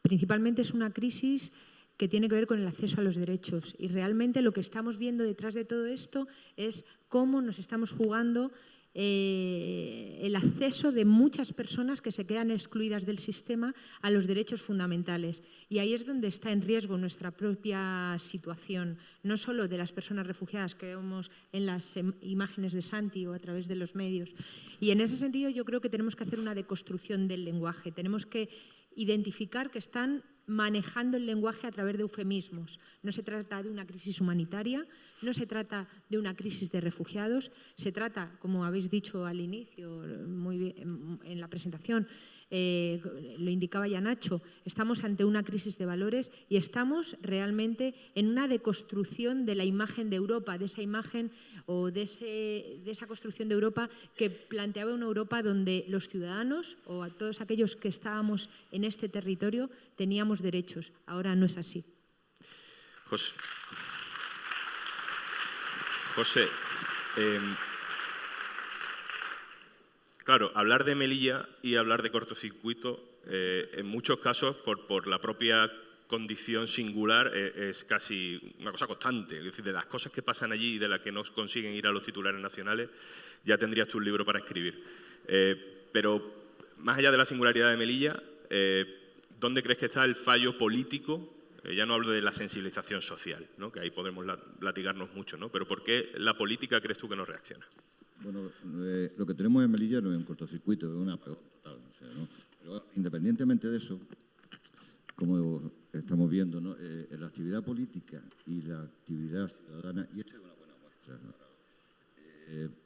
principalmente es una crisis que tiene que ver con el acceso a los derechos. Y realmente lo que estamos viendo detrás de todo esto es cómo nos estamos jugando el acceso de muchas personas que se quedan excluidas del sistema a los derechos fundamentales. Y ahí es donde está en riesgo nuestra propia situación, no solo de las personas refugiadas que vemos en las imágenes de Santi o a través de los medios. Y en ese sentido yo creo que tenemos que hacer una deconstrucción del lenguaje, tenemos que identificar que están manejando el lenguaje a través de eufemismos. No se trata de una crisis humanitaria, no se trata de una crisis de refugiados, se trata, como habéis dicho al inicio, muy bien, en la presentación, lo indicaba ya Nacho, estamos ante una crisis de valores y estamos realmente en una deconstrucción de la imagen de Europa, de esa imagen o de esa construcción de Europa que planteaba una Europa donde los ciudadanos o a todos aquellos que estábamos en este territorio teníamos derechos. Ahora no es así. José, claro, hablar de Melilla y hablar de cortocircuito, en muchos casos, por la propia condición singular, es casi una cosa constante. Es decir, de las cosas que pasan allí y de las que no consiguen ir a los titulares nacionales, ya tendrías tú un libro para escribir. Pero, más allá de la singularidad de Melilla, ¿dónde crees que está el fallo político? Ya no hablo de la sensibilización social, ¿no? Que ahí podemos latigarnos mucho, ¿no? Pero ¿por qué la política crees tú que no reacciona? Bueno, lo que tenemos en Melilla no es un cortocircuito, es una apagón total. O sea, ¿no? Pero independientemente de eso, como estamos viendo, ¿no? La actividad política y la actividad ciudadana, y esto es una buena muestra, ¿no?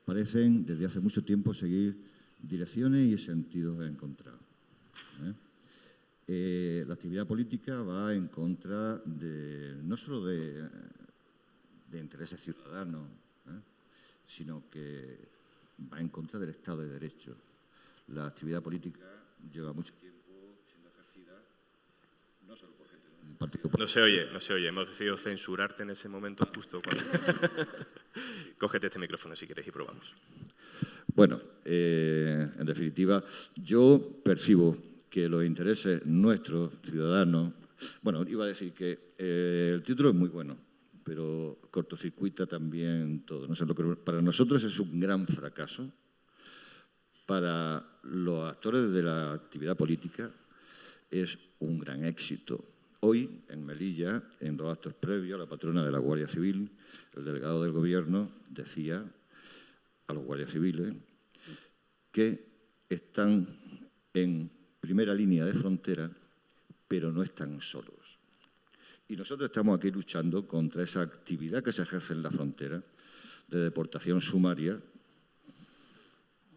Parecen desde hace mucho tiempo seguir direcciones y sentidos encontrados. La actividad política va en contra no solo de intereses ciudadanos, sino que va en contra del Estado de Derecho. La actividad política lleva mucho tiempo siendo ejercida, no solo por gente de un partido político. No se oye. Hemos decidido censurarte en ese momento justo cuando... Cógete este micrófono si quieres y probamos. Bueno, en definitiva, yo percibo que los intereses nuestros, ciudadanos... Bueno, iba a decir que el título es muy bueno, pero cortocircuita también todo. No sé, para nosotros es un gran fracaso. Para los actores de la actividad política es un gran éxito. Hoy, en Melilla, en los actos previos, la patrona de la Guardia Civil, el delegado del Gobierno, decía a los guardias civiles que están en primera línea de frontera, pero no están solos. Y nosotros estamos aquí luchando contra esa actividad que se ejerce en la frontera de deportación sumaria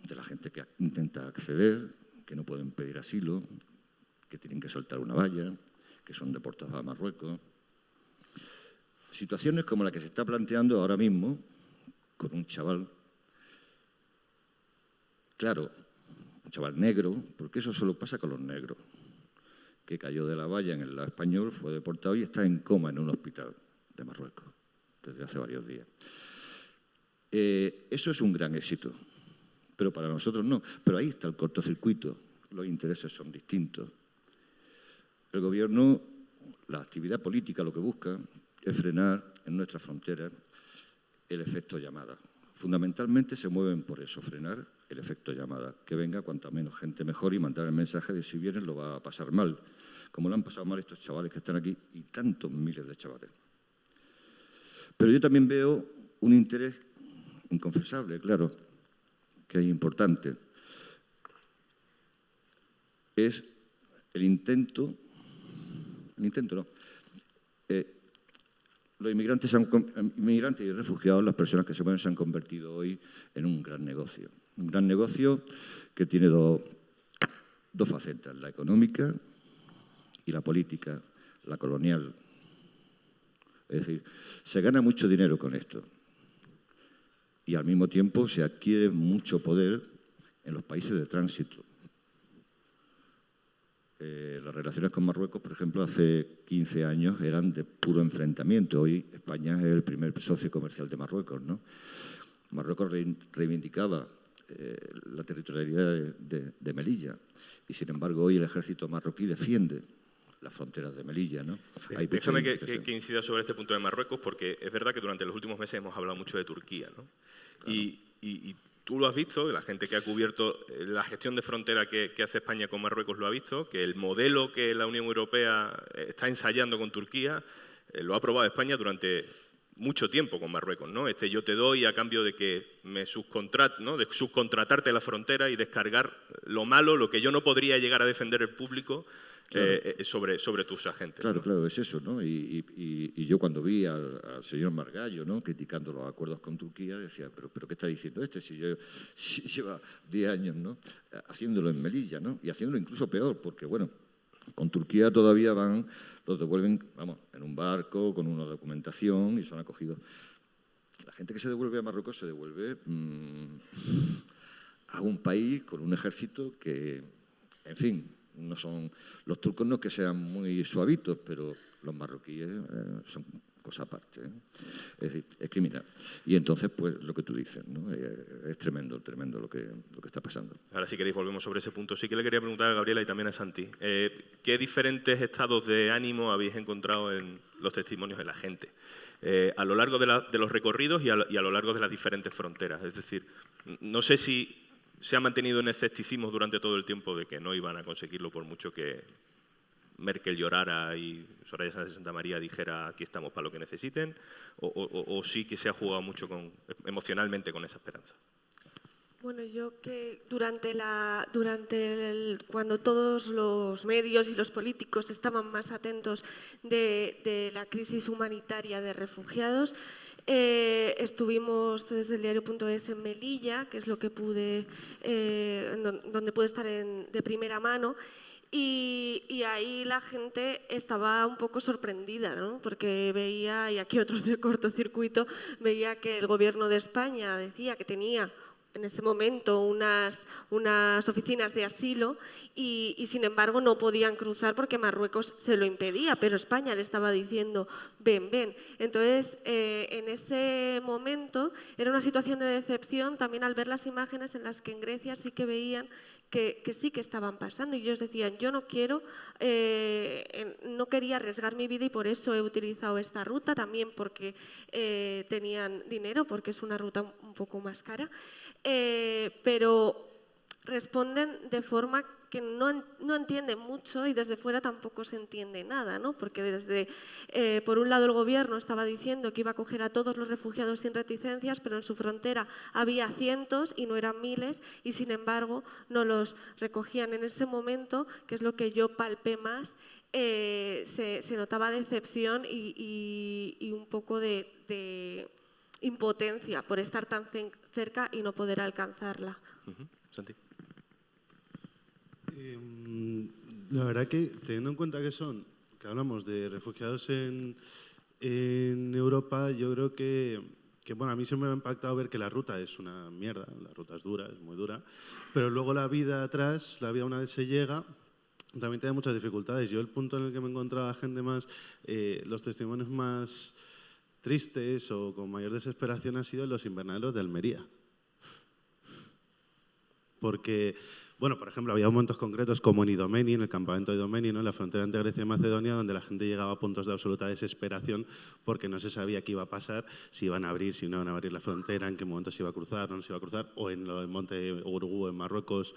de la gente que intenta acceder, que no pueden pedir asilo, que tienen que saltar una valla, que son deportados a Marruecos. Situaciones como la que se está planteando ahora mismo con un chaval, claro, un chaval negro, porque eso solo pasa con los negros, que cayó de la valla en el lado español, fue deportado y está en coma en un hospital de Marruecos desde hace varios días. Eso es un gran éxito, pero para nosotros no. Pero ahí está el cortocircuito. los intereses son distintos. El gobierno, la actividad política, lo que busca es frenar en nuestras fronteras el efecto llamada. Fundamentalmente se mueven por eso, frenar el efecto llamada. Que venga cuanta menos gente mejor y mandar el mensaje de si vienen lo va a pasar mal. Como lo han pasado mal estos chavales que están aquí y tantos miles de chavales. Pero yo también veo un interés inconfesable, claro, que es importante. Es el intento no. Los inmigrantes y refugiados, las personas que se mueven, se han convertido hoy en un gran negocio. Un gran negocio que tiene dos facetas, la económica y la política, la colonial. Es decir, se gana mucho dinero con esto y al mismo tiempo se adquiere mucho poder en los países de tránsito. Las relaciones con Marruecos, por ejemplo, hace 15 años eran de puro enfrentamiento. Hoy España es el primer socio comercial de Marruecos, ¿no? Marruecos reivindicaba la territorialidad de Melilla y, sin embargo, hoy el ejército marroquí defiende las fronteras de Melilla, ¿no? Déjame que incida sobre este punto de Marruecos, porque es verdad que durante los últimos meses hemos hablado mucho de Turquía, ¿no? Claro. Y tú lo has visto, la gente que ha cubierto la gestión de frontera que hace España con Marruecos lo ha visto, que el modelo que la Unión Europea está ensayando con Turquía lo ha aprobado España durante mucho tiempo con Marruecos, ¿no? Yo te doy a cambio de que me ¿no? De subcontratarte la frontera y descargar lo malo, lo que yo no podría llegar a defender el público. Claro. Sobre tus agentes. Claro, ¿no? Claro, es eso, ¿no? Y yo cuando vi al señor Margallo, ¿no?, criticando los acuerdos con Turquía, decía, pero ¿qué está diciendo este? Si lleva 10 años, ¿no?, haciéndolo en Melilla, ¿no? Y haciéndolo incluso peor, porque, bueno, con Turquía todavía los devuelven, vamos, en un barco, con una documentación y son acogidos. La gente que se devuelve a Marruecos se devuelve a un país con un ejército que, en fin, no son, los turcos no es que sean muy suavitos, pero los marroquíes son cosa aparte, ¿eh? Es decir, es criminal. Y entonces, pues, lo que tú dices, ¿no? Es tremendo lo que está pasando. Ahora, si queréis, volvemos sobre ese punto. Sí que le quería preguntar a Gabriela y también a Santi. ¿Qué diferentes estados de ánimo habéis encontrado en los testimonios de la gente a lo largo de los recorridos y a lo largo de las diferentes fronteras? Es decir, no sé si se ha mantenido en escepticismo durante todo el tiempo de que no iban a conseguirlo por mucho que Merkel llorara y Soraya Sáenz de Santa María dijera aquí estamos para lo que necesiten, o sí que se ha jugado mucho emocionalmente con esa esperanza. Bueno, yo que cuando todos los medios y los políticos estaban más atentos de la crisis humanitaria de refugiados, estuvimos desde el diario.es en Melilla, que es lo que donde pude estar de primera mano, y ahí la gente estaba un poco sorprendida, ¿no? Porque veía, y aquí otro cortocircuito, veía que el gobierno de España decía que tenía en ese momento unas oficinas de asilo y sin embargo no podían cruzar porque Marruecos se lo impedía, pero España le estaba diciendo ven. Entonces, en ese momento era una situación de decepción también al ver las imágenes en las que en Grecia sí que veían que sí que estaban pasando y ellos decían yo no quería arriesgar mi vida y por eso he utilizado esta ruta, también porque tenían dinero, porque es una ruta un poco más cara, pero responden de forma que no entienden mucho y desde fuera tampoco se entiende nada, ¿no? Porque por un lado el gobierno estaba diciendo que iba a acoger a todos los refugiados sin reticencias, pero en su frontera había cientos y no eran miles y sin embargo no los recogían. En ese momento, que es lo que yo palpé más, se notaba decepción y un poco de impotencia por estar tan cerca y no poder alcanzarla. Santi. La verdad que, teniendo en cuenta que hablamos de refugiados en Europa, yo creo que bueno, a mí siempre me ha impactado ver que la ruta es una mierda, la ruta es dura, es muy dura, pero luego la vida atrás, la vida una vez se llega, también tiene muchas dificultades. Yo el punto en el que me encontraba gente más, los testimonios más tristes o con mayor desesperación han sido los invernaderos de Almería. Porque Bueno, por ejemplo, había momentos concretos como en Idomeni, en el campamento de Idomeni, ¿no?, en la frontera entre Grecia y Macedonia, donde la gente llegaba a puntos de absoluta desesperación porque no se sabía qué iba a pasar, si iban a abrir, si no iban a abrir la frontera, en qué momento se iba a cruzar, no se iba a cruzar, o en el monte Urugú, en Marruecos,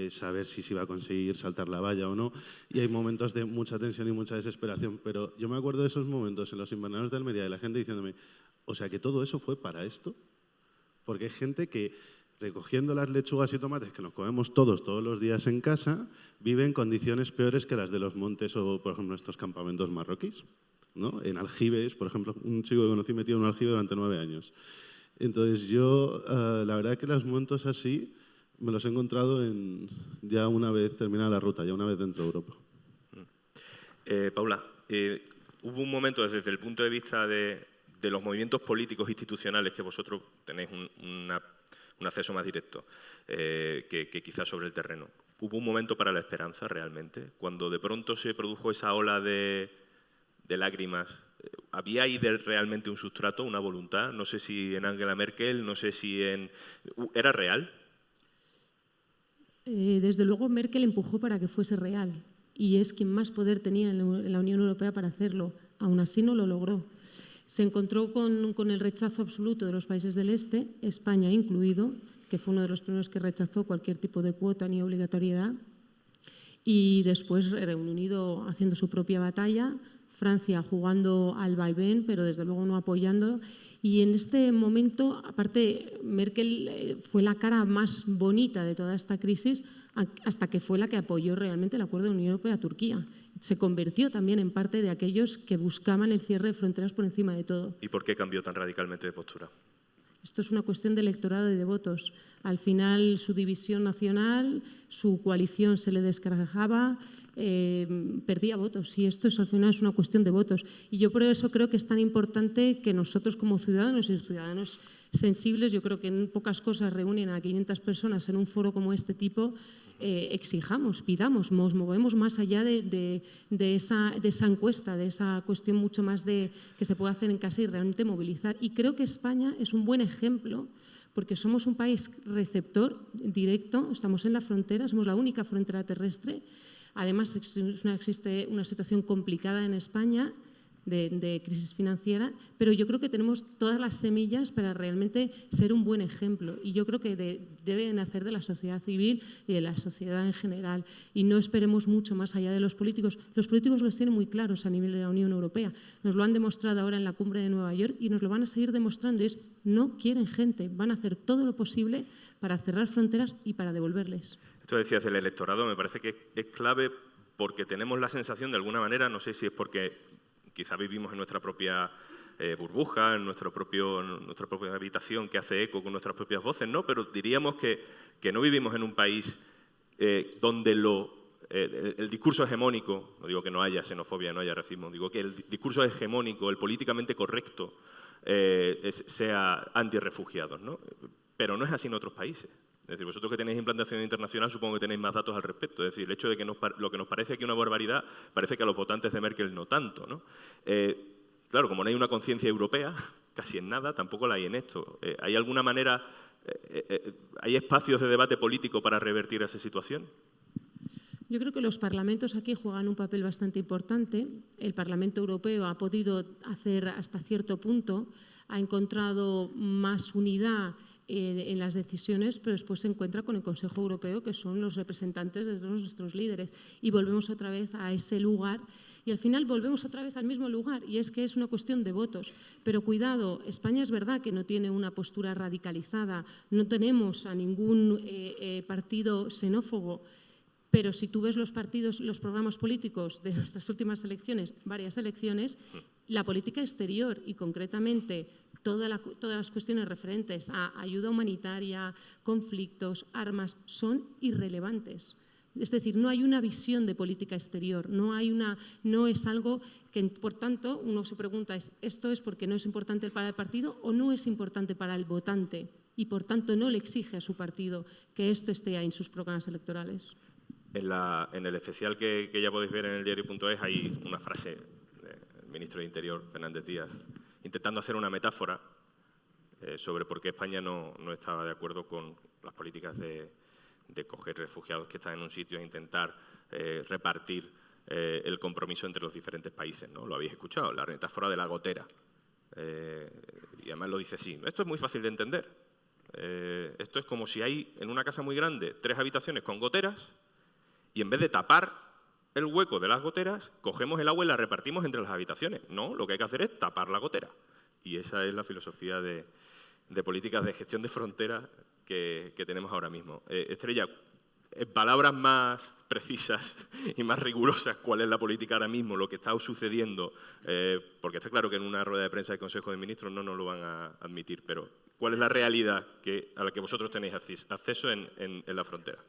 saber si se iba a conseguir saltar la valla o no. Y hay momentos de mucha tensión y mucha desesperación, pero yo me acuerdo de esos momentos en los invernaderos de Almería de la gente diciéndome, o sea, que todo eso fue para esto, porque hay gente que recogiendo las lechugas y tomates que nos comemos todos los días en casa, vive en condiciones peores que las de los montes o, por ejemplo, estos campamentos marroquíes, ¿no? En aljibes, por ejemplo, un chico que conocí metido en un aljibe durante 9 años. Entonces yo, la verdad es que los momentos así me los he encontrado ya una vez terminada la ruta, ya una vez dentro de Europa. Paula, hubo un momento desde el punto de vista de los movimientos políticos institucionales que vosotros tenéis un acceso más directo que quizás sobre el terreno. ¿Hubo un momento para la esperanza realmente? Cuando de pronto se produjo esa ola de lágrimas, ¿había ahí realmente un sustrato, una voluntad? No sé si en Angela Merkel, no sé si ¿era real? Desde luego Merkel empujó para que fuese real y es quien más poder tenía en la Unión Europea para hacerlo. Aún así no lo logró. Se encontró con el rechazo absoluto de los países del Este, España incluido, que fue uno de los primeros que rechazó cualquier tipo de cuota ni obligatoriedad, y después Reino Unido haciendo su propia batalla, Francia jugando al vaivén, pero desde luego no apoyándolo. Y en este momento, aparte, Merkel fue la cara más bonita de toda esta crisis hasta que fue la que apoyó realmente el acuerdo de Unión Europea-Turquía. Se convirtió también en parte de aquellos que buscaban el cierre de fronteras por encima de todo. ¿Y por qué cambió tan radicalmente de postura? Esto es una cuestión de electorado y de votos. Al final, su división nacional, su coalición se le descargaba, perdía votos. Y esto al final es una cuestión de votos. Y yo por eso creo que es tan importante que nosotros como ciudadanos y ciudadanos sensibles, yo creo que en pocas cosas reúnen a 500 personas en un foro como este tipo, exijamos, pidamos, nos movemos más allá de esa encuesta, de esa cuestión mucho más que se puede hacer en casa y realmente movilizar. Y creo que España es un buen ejemplo porque somos un país receptor directo, estamos en la frontera, somos la única frontera terrestre. Además, existe una situación complicada en España de crisis financiera, pero yo creo que tenemos todas las semillas para realmente ser un buen ejemplo y yo creo que debe nacer de la sociedad civil y de la sociedad en general y no esperemos mucho más allá de los políticos. Los políticos los tienen muy claros a nivel de la Unión Europea, nos lo han demostrado ahora en la cumbre de Nueva York y nos lo van a seguir demostrando, no quieren gente, van a hacer todo lo posible para cerrar fronteras y para devolverles. Esto decías del electorado, me parece que es clave porque tenemos la sensación de alguna manera, no sé si es porque quizá vivimos en nuestra propia burbuja, en nuestra propia habitación que hace eco con nuestras propias voces, ¿no? Pero diríamos que no vivimos en un país donde el discurso hegemónico, no digo que no haya xenofobia, no haya racismo, digo que el discurso hegemónico, el políticamente correcto, sea antirrefugiados, ¿no? Pero no es así en otros países. Es decir, vosotros que tenéis implantación internacional supongo que tenéis más datos al respecto. Es decir, el hecho de que lo que nos parece aquí una barbaridad, parece que a los votantes de Merkel no tanto, ¿no? Claro, como no hay una conciencia europea, casi en nada, tampoco la hay en esto. ¿Hay alguna manera, hay espacios de debate político para revertir esa situación? Yo creo que los parlamentos aquí juegan un papel bastante importante. El Parlamento Europeo ha podido hacer hasta cierto punto, ha encontrado más unidad en las decisiones, pero después se encuentra con el Consejo Europeo, que son los representantes de todos nuestros líderes. Y volvemos otra vez a ese lugar y al final volvemos otra vez al mismo lugar y es que es una cuestión de votos. Pero cuidado, España es verdad que no tiene una postura radicalizada, no tenemos a ningún partido xenófobo, pero si tú ves los programas políticos de nuestras últimas elecciones, varias elecciones, la política exterior y concretamente todas las cuestiones referentes a ayuda humanitaria, conflictos, armas, son irrelevantes. Es decir, no hay una visión de política exterior, no es algo que, por tanto, uno se pregunta, ¿esto es porque no es importante para el partido o no es importante para el votante? Y, por tanto, no le exige a su partido que esto esté ahí en sus programas electorales. En el especial que ya podéis ver en el diario.es hay una frase del ministro de Interior, Fernández Díaz, intentando hacer una metáfora sobre por qué España no estaba de acuerdo con las políticas de de coger refugiados que están en un sitio e intentar repartir el compromiso entre los diferentes países, ¿no? Lo habéis escuchado, la metáfora de la gotera. Y además lo dice así. Esto es muy fácil de entender. Esto es como si hay en una casa muy grande 3 habitaciones con goteras y en vez de tapar el hueco de las goteras, cogemos el agua y la repartimos entre las habitaciones. No, lo que hay que hacer es tapar la gotera. Y esa es la filosofía de políticas de gestión de fronteras que tenemos ahora mismo. Estrella, en palabras más precisas y más rigurosas, ¿cuál es la política ahora mismo? Lo que está sucediendo, porque está claro que en una rueda de prensa del Consejo de Ministros no nos lo van a admitir, pero ¿cuál es la realidad a la que vosotros tenéis acceso en la frontera?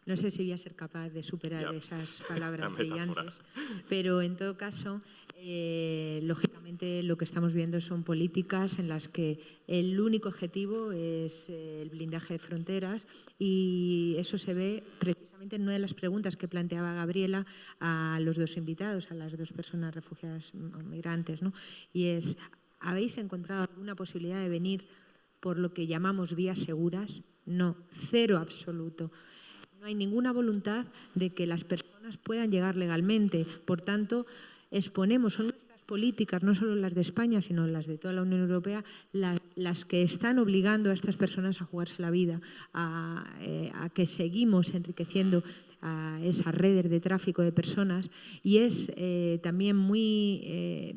No sé si voy a ser capaz de superar esas palabras brillantes, pero en todo caso, lógicamente lo que estamos viendo son políticas en las que el único objetivo es el blindaje de fronteras y eso se ve precisamente en una de las preguntas que planteaba Gabriela a los 2 invitados, a las 2 personas refugiadas o migrantes, ¿no? Y es, ¿habéis encontrado alguna posibilidad de venir por lo que llamamos vías seguras? No, 0 absoluto. No hay ninguna voluntad de que las personas puedan llegar legalmente. Por tanto, exponemos, son nuestras políticas, no solo las de España, sino las de toda la Unión Europea, las que están obligando a estas personas a jugarse la vida, a que seguimos enriqueciendo a esas redes de tráfico de personas. Y es también muy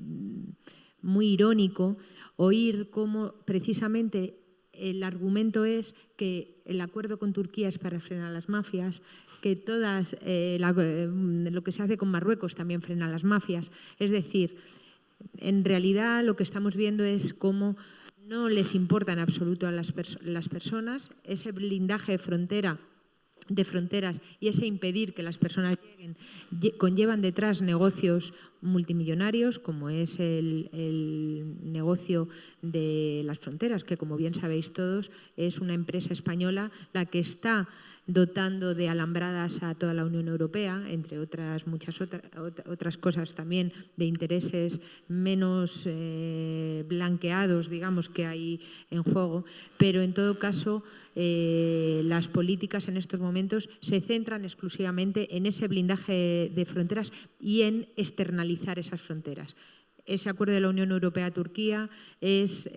irónico oír cómo precisamente el argumento es que el acuerdo con Turquía es para frenar las mafias, que lo que se hace con Marruecos también frena las mafias. Es decir, en realidad lo que estamos viendo es cómo no les importa en absoluto a las personas, ese blindaje de fronteras y ese impedir que las personas lleguen conllevan detrás negocios multimillonarios como es el negocio de las fronteras, que como bien sabéis todos es una empresa española la que está dotando de alambradas a toda la Unión Europea, entre muchas otras cosas también de intereses menos blanqueados, digamos, que hay en juego. Pero en todo caso, las políticas en estos momentos se centran exclusivamente en ese blindaje de fronteras y en externalizar esas fronteras. Ese acuerdo de la Unión Europea-Turquía es,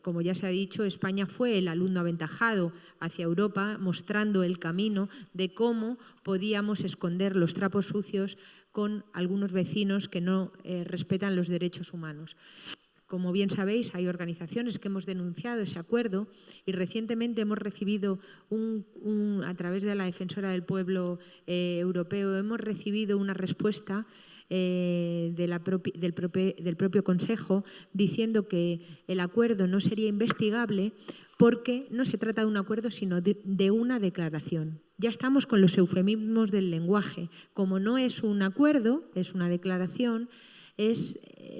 como ya se ha dicho, España fue el alumno aventajado hacia Europa, mostrando el camino de cómo podíamos esconder los trapos sucios con algunos vecinos que no respetan los derechos humanos. Como bien sabéis, hay organizaciones que hemos denunciado ese acuerdo y recientemente hemos recibido, a través de la Defensora del Pueblo Europeo, hemos recibido una respuesta del propio Consejo diciendo que el acuerdo no sería investigable porque no se trata de un acuerdo sino de una declaración. Ya estamos con los eufemismos del lenguaje. Como no es un acuerdo, es una declaración,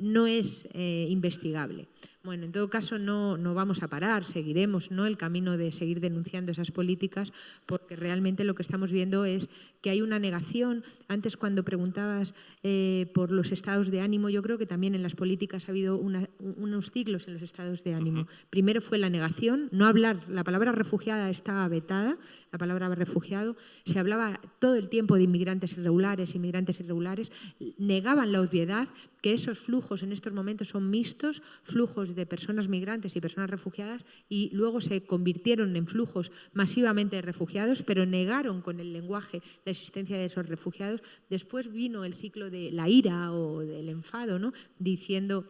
no es investigable. Bueno, en todo caso no vamos a parar, seguiremos, ¿no?, el camino de seguir denunciando esas políticas porque realmente lo que estamos viendo es que hay una negación. Antes cuando preguntabas por los estados de ánimo, yo creo que también en las políticas ha habido unos ciclos en los estados de ánimo. Primero fue la negación, no hablar, la palabra refugiada estaba vetada, la palabra refugiado, se hablaba todo el tiempo de inmigrantes irregulares, negaban la obviedad que esos flujos en estos momentos son mixtos, flujos de personas migrantes y personas refugiadas, y luego se convirtieron en flujos masivamente de refugiados, pero negaron con el lenguaje la existencia de esos refugiados. Después vino el ciclo de la ira o del enfado, ¿no?, diciendo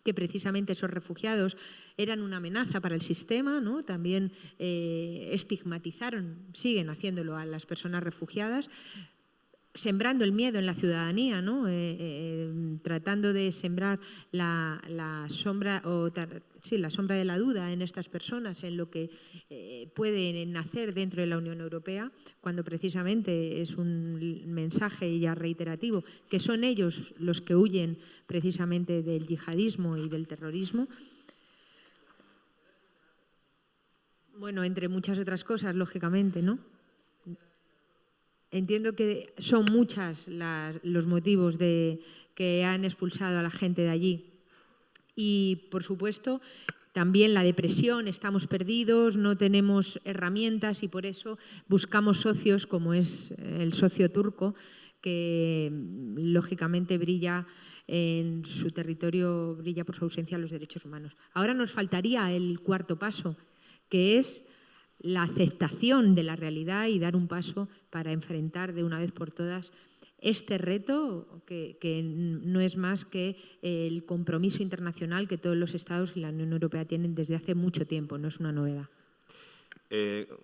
que precisamente esos refugiados eran una amenaza para el sistema, ¿no? También estigmatizaron, siguen haciéndolo, a las personas refugiadas, sembrando el miedo en la ciudadanía, ¿no? Tratando de sembrar la sombra de la duda en estas personas, en lo que pueden nacer dentro de la Unión Europea, cuando precisamente es un mensaje ya reiterativo, que son ellos los que huyen precisamente del yihadismo y del terrorismo. Bueno, entre muchas otras cosas, lógicamente, ¿no? Entiendo que son muchos los motivos que han expulsado a la gente de allí. Y, por supuesto, también la depresión, estamos perdidos, no tenemos herramientas y por eso buscamos socios como es el socio turco, que lógicamente brilla en su territorio, brilla por su ausencia a los derechos humanos. Ahora nos faltaría el cuarto paso, que es la aceptación de la realidad y dar un paso para enfrentar de una vez por todas este reto que no es más que el compromiso internacional que todos los Estados y la Unión Europea tienen desde hace mucho tiempo, no es una novedad.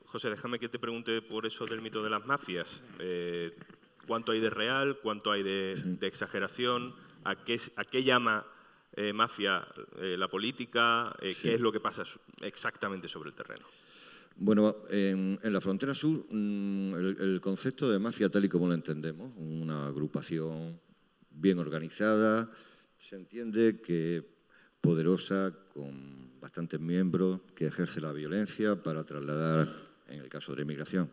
José, déjame que te pregunte por eso del mito de las mafias. ¿Cuánto hay de real? ¿Cuánto hay de exageración? ¿A qué llama mafia la política? ¿Qué es lo que pasa exactamente sobre el terreno? Bueno, en la frontera sur, el concepto de mafia tal y como lo entendemos, una agrupación bien organizada, se entiende que poderosa, con bastantes miembros, que ejerce la violencia para trasladar, en el caso de la inmigración,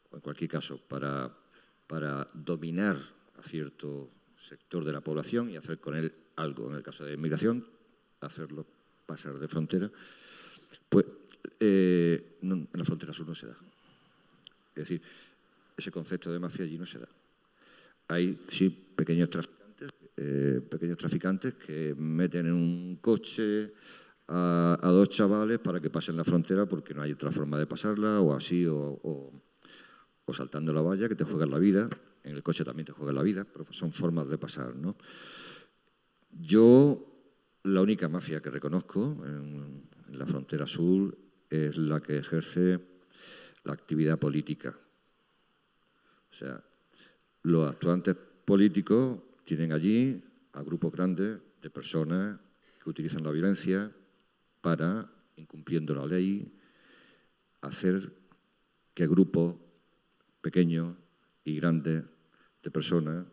o en cualquier caso, para dominar a cierto sector de la población y hacer con él algo. En el caso de la inmigración, hacerlo pasar de frontera, pues en la frontera sur no se da. Es decir, ese concepto de mafia allí no se da. Hay, sí, pequeños traficantes que meten en un coche a dos chavales para que pasen la frontera porque no hay otra forma de pasarla, o así, o saltando la valla, que te juegan la vida. En el coche también te juegan la vida, pero son formas de pasar, ¿no? Yo, la única mafia que reconozco en la frontera sur es la que ejerce la actividad política. O sea, los actuantes políticos tienen allí a grupos grandes de personas que utilizan la violencia para, incumpliendo la ley, hacer que grupos pequeños y grandes de personas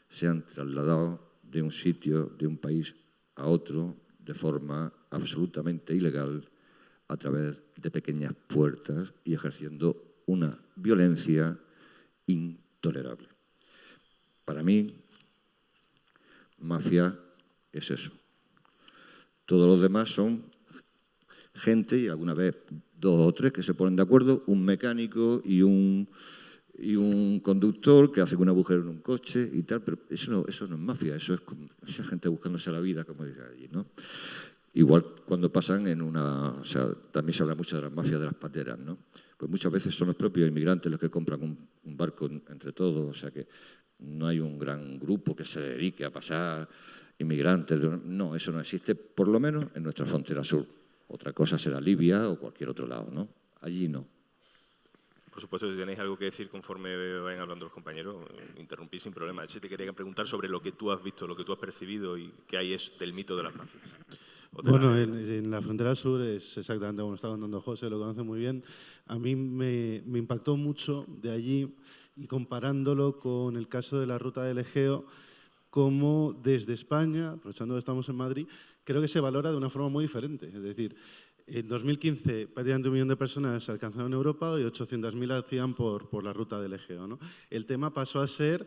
sean trasladados de un sitio, de un país a otro, de forma absolutamente ilegal, a través de pequeñas puertas y ejerciendo una violencia intolerable. Para mí, mafia es eso. Todos los demás son gente, y alguna vez dos o tres que se ponen de acuerdo, un mecánico y un conductor que hace un agujero en un coche y tal, pero eso no es mafia, eso es esa gente buscándose la vida, como dice allí, ¿no? Igual cuando pasan en una... O sea, también se habla mucho de las mafias de las pateras, ¿no? Pues muchas veces son los propios inmigrantes los que compran un barco entre todos, o sea que no hay un gran grupo que se dedique a pasar inmigrantes. No, eso no existe, por lo menos en nuestra frontera sur. Otra cosa será Libia o cualquier otro lado, ¿no? Allí no. Por supuesto, si tenéis algo que decir conforme vayan hablando los compañeros, interrumpí sin problema. Sí te quería preguntar sobre lo que tú has visto, lo que tú has percibido y qué hay es del mito de las mafias. Bueno, en la frontera sur es exactamente como estaba contando José, lo conoce muy bien. A mí me impactó mucho de allí, y comparándolo con el caso de la ruta del Egeo, como desde España, aprovechando que estamos en Madrid, creo que se valora de una forma muy diferente. Es decir, en 2015 prácticamente 1 millón de personas alcanzaron Europa y 800.000 hacían por la ruta del Egeo, ¿no? El tema pasó a ser,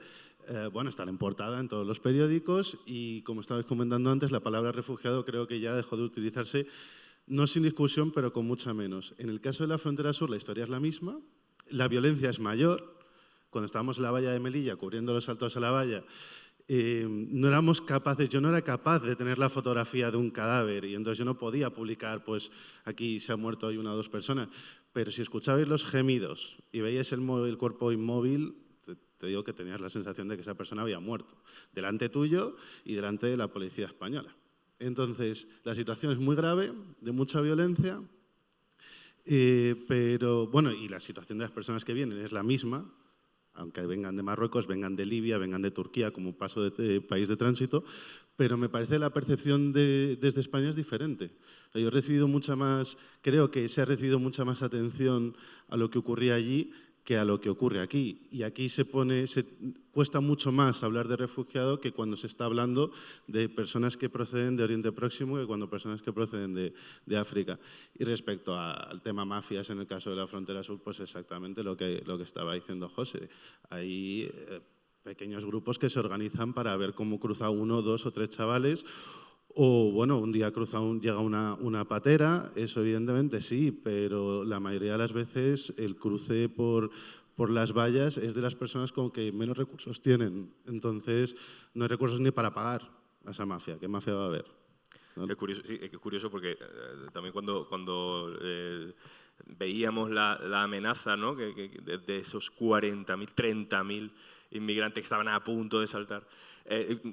estar en portada en todos los periódicos y, como estabais comentando antes, la palabra refugiado creo que ya dejó de utilizarse, no sin discusión, pero con mucha menos. En el caso de la frontera sur la historia es la misma, la violencia es mayor. Cuando estábamos en la valla de Melilla, cubriendo los saltos a la valla, no éramos capaces, yo no era capaz de tener la fotografía de un cadáver y entonces yo no podía publicar, pues aquí se ha muerto hoy 1 o 2 personas, pero si escuchabais los gemidos y veíais el cuerpo inmóvil, te digo que tenías la sensación de que esa persona había muerto, delante tuyo y delante de la policía española. Entonces, la situación es muy grave, de mucha violencia, pero bueno, y la situación de las personas que vienen es la misma, aunque vengan de Marruecos, vengan de Libia, vengan de Turquía como paso de país de tránsito, pero me parece la percepción desde España es diferente. O sea, yo he recibido creo que se ha recibido mucha más atención a lo que ocurría allí que a lo que ocurre aquí. Y aquí cuesta mucho más hablar de refugiado que cuando se está hablando de personas que proceden de Oriente Próximo que cuando personas que proceden de África. Y respecto al tema mafias en el caso de la frontera sur, pues exactamente lo que estaba diciendo José. Hay pequeños grupos que se organizan para ver cómo cruza 1, 2 o 3 chavales O, bueno, un día llega una patera, eso evidentemente sí, pero la mayoría de las veces el cruce por las vallas es de las personas con que menos recursos tienen. Entonces, no hay recursos ni para pagar a esa mafia. ¿Qué mafia va a haber? ¿No? Es curioso porque también cuando veíamos la amenaza, ¿no? de esos 40.000, 30.000 inmigrantes que estaban a punto de saltar,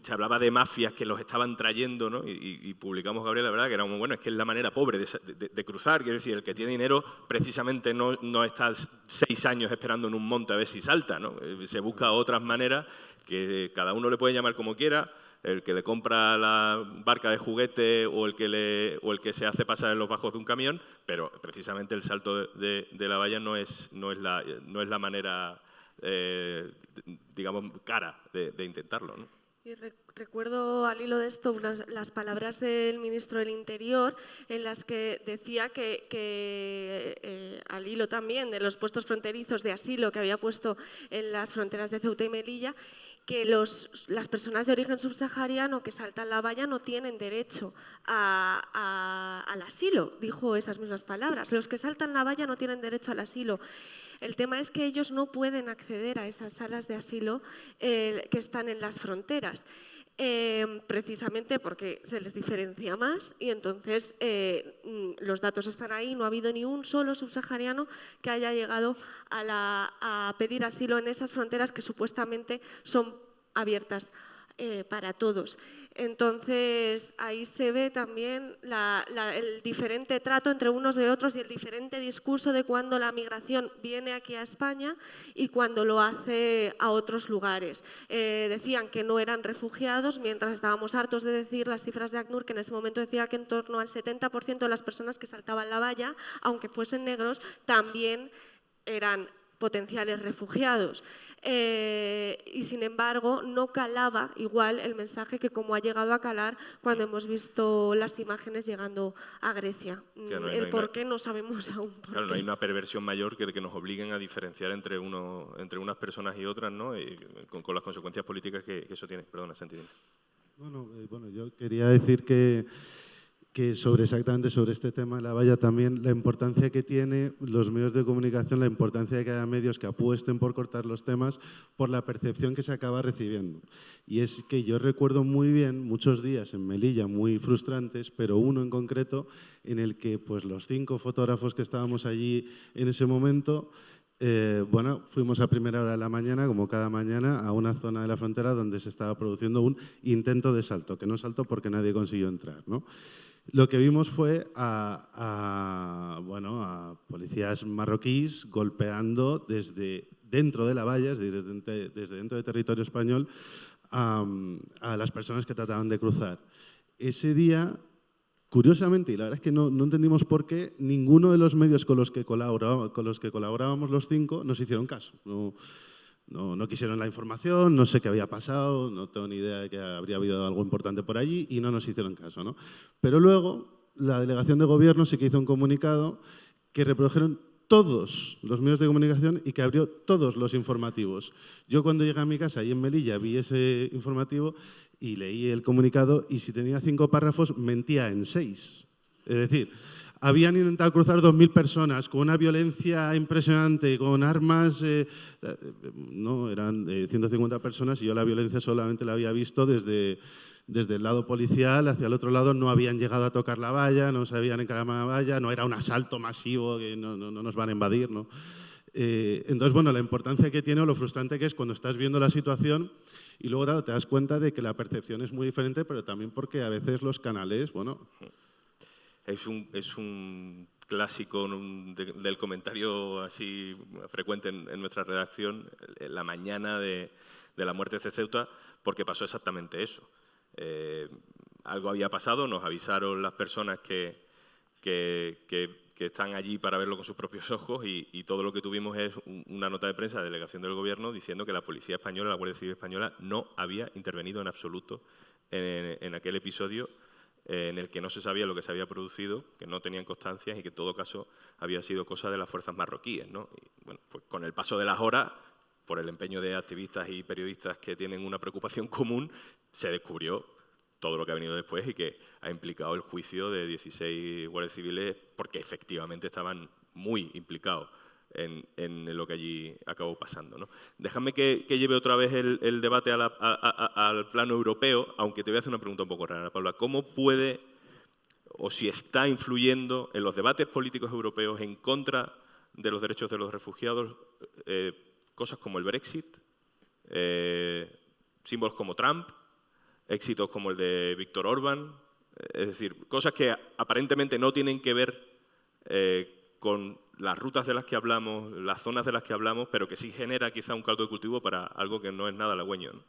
se hablaba de mafias que los estaban trayendo, ¿no? y publicamos, Gabriel, la verdad, que era muy bueno, es que es la manera pobre de cruzar, quiero decir, el que tiene dinero precisamente no está 6 años esperando en un monte a ver si salta, ¿no? Se busca otras maneras que cada uno le puede llamar como quiera, el que le compra la barca de juguete o el que se hace pasar en los bajos de un camión, pero precisamente el salto de la valla no es la manera, digamos, cara de intentarlo, ¿no? Y recuerdo al hilo de esto las palabras del ministro del Interior en las que decía que al hilo también de los puestos fronterizos de asilo que había puesto en las fronteras de Ceuta y Melilla, que las personas de origen subsahariano que saltan la valla no tienen derecho al asilo, dijo esas mismas palabras. Los que saltan la valla no tienen derecho al asilo. El tema es que ellos no pueden acceder a esas salas de asilo que están en las fronteras, precisamente porque se les diferencia más y entonces los datos están ahí. No ha habido ni un solo subsahariano que haya llegado a pedir asilo en esas fronteras que supuestamente son abiertas para todos. Entonces, ahí se ve también el diferente trato entre unos de otros y el diferente discurso de cuando la migración viene aquí a España y cuando lo hace a otros lugares. Decían que no eran refugiados, mientras estábamos hartos de decir las cifras de ACNUR, que en ese momento decía que en torno al 70% de las personas que saltaban la valla, aunque fuesen negros, también eran potenciales refugiados. Y sin embargo no calaba igual el mensaje que como ha llegado a calar cuando hemos visto las imágenes llegando a Grecia. Claro, el por qué no sabemos aún. Claro, no hay una perversión mayor que nos obliguen a diferenciar entre unas personas y otras, ¿no? Y con las consecuencias políticas que eso tiene. Perdona, Santi. Bueno, yo quería decir que exactamente sobre este tema de la valla también la importancia que tiene los medios de comunicación, la importancia de que haya medios que apuesten por cortar los temas por la percepción que se acaba recibiendo. Y es que yo recuerdo muy bien muchos días en Melilla muy frustrantes, pero uno en concreto en el que pues, los 5 fotógrafos que estábamos allí en ese momento, fuimos a primera hora de la mañana, como cada mañana, a una zona de la frontera donde se estaba produciendo un intento de salto, que no saltó porque nadie consiguió entrar, ¿no? Lo que vimos fue a policías marroquíes golpeando desde dentro de la valla, desde dentro del territorio español, a las personas que trataban de cruzar. Ese día, curiosamente, y la verdad es que no entendimos por qué, ninguno de los medios con los que colaborábamos los 5 nos hicieron caso. No quisieron la información, no sé qué había pasado, no tengo ni idea de que habría habido algo importante por allí y no nos hicieron caso, ¿no? Pero luego la delegación de gobierno sí que hizo un comunicado que reprodujeron todos los medios de comunicación y que abrió todos los informativos. Yo cuando llegué a mi casa ahí en Melilla vi ese informativo y leí el comunicado y si tenía 5 párrafos mentía en 6. Es decir, habían intentado cruzar 2.000 personas con una violencia impresionante, con armas, eran 150 personas y yo la violencia solamente la había visto desde el lado policial, hacia el otro lado no habían llegado a tocar la valla, no se habían encaramado la valla, no era un asalto masivo que no nos van a invadir, ¿no? Entonces, bueno, la importancia que tiene o lo frustrante que es cuando estás viendo la situación y luego claro, te das cuenta de que la percepción es muy diferente, pero también porque a veces los canales, bueno... Es un clásico del comentario así frecuente en nuestra redacción, la mañana de la muerte de Ceuta, porque pasó exactamente eso. Algo había pasado, nos avisaron las personas que están allí para verlo con sus propios ojos y todo lo que tuvimos es una nota de prensa de delegación del Gobierno diciendo que la Policía Española, la Guardia Civil Española, no había intervenido en absoluto en aquel episodio en el que no se sabía lo que se había producido, que no tenían constancias y que en todo caso había sido cosa de las fuerzas marroquíes, ¿no? Y, bueno, pues con el paso de las horas, por el empeño de activistas y periodistas que tienen una preocupación común, se descubrió todo lo que ha venido después y que ha implicado el juicio de 16 guardias civiles porque efectivamente estaban muy implicados en lo que allí acabó pasando, ¿no? Déjame que lleve otra vez el debate al plano europeo, aunque te voy a hacer una pregunta un poco rara, Paula. ¿Cómo puede, o si está influyendo en los debates políticos europeos en contra de los derechos de los refugiados, cosas como el Brexit, símbolos como Trump, éxitos como el de Víctor Orbán, es decir, cosas que aparentemente no tienen que ver con las rutas de las que hablamos, las zonas de las que hablamos, pero que sí genera quizá un caldo de cultivo para algo que no es nada halagüeño, ¿no?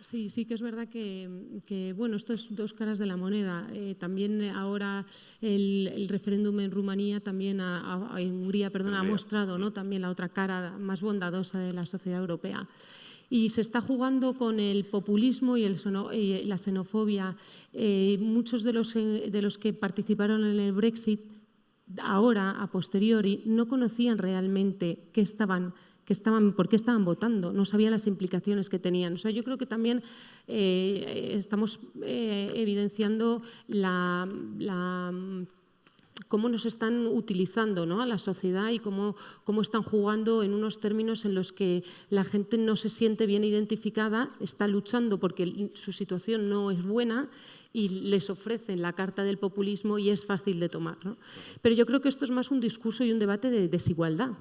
Sí que es verdad que bueno, esto es dos caras de la moneda. También ahora el referéndum en Rumanía, también en Hungría, ha mostrado, ¿no?, también la otra cara más bondadosa de la sociedad europea. Y se está jugando con el populismo y la xenofobia. Muchos de los que participaron en el Brexit, ahora, a posteriori, no conocían realmente por qué estaban votando, no sabían las implicaciones que tenían. O sea, yo creo que también estamos evidenciando cómo nos están utilizando, ¿no?, a la sociedad y cómo están jugando en unos términos en los que la gente no se siente bien identificada, está luchando porque su situación no es buena y les ofrecen la carta del populismo y es fácil de tomar, ¿no? Pero yo creo que esto es más un discurso y un debate de desigualdad.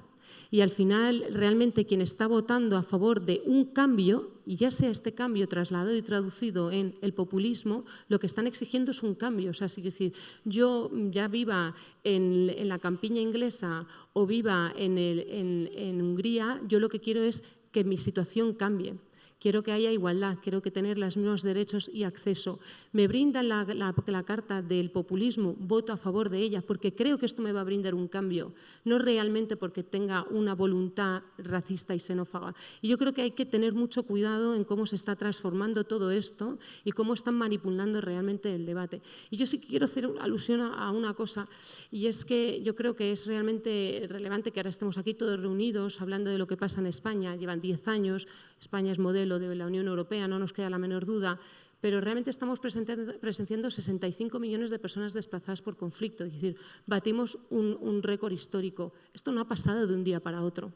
Y al final, realmente, quien está votando a favor de un cambio, y ya sea este cambio trasladado y traducido en el populismo, lo que están exigiendo es un cambio. O sea, es decir, yo ya viva en la campiña inglesa o viva en Hungría, yo lo que quiero es que mi situación cambie. Quiero que haya igualdad, quiero que tener los mismos derechos y acceso. Me brindan la carta del populismo, voto a favor de ella, porque creo que esto me va a brindar un cambio, no realmente porque tenga una voluntad racista y xenófoba. Y yo creo que hay que tener mucho cuidado en cómo se está transformando todo esto y cómo están manipulando realmente el debate. Y yo sí quiero hacer alusión a una cosa, y es que yo creo que es realmente relevante que ahora estemos aquí todos reunidos hablando de lo que pasa en España. Llevan 10 años, España es modelo de la Unión Europea, no nos queda la menor duda, pero realmente estamos presenciando 65 millones de personas desplazadas por conflicto, es decir, batimos un récord histórico. Esto no ha pasado de un día para otro.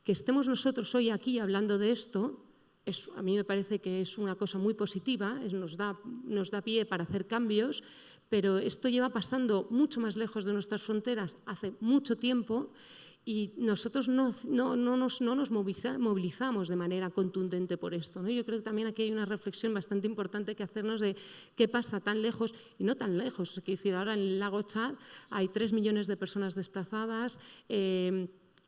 Que estemos nosotros hoy aquí hablando de esto, a mí me parece que es una cosa muy positiva, nos da pie para hacer cambios, pero esto lleva pasando mucho más lejos de nuestras fronteras hace mucho tiempo. Y nosotros no nos movilizamos de manera contundente por esto, ¿no? Yo creo que también aquí hay una reflexión bastante importante que hacernos de qué pasa tan lejos y no tan lejos. Es decir, ahora en el lago Chad hay 3 millones de personas desplazadas,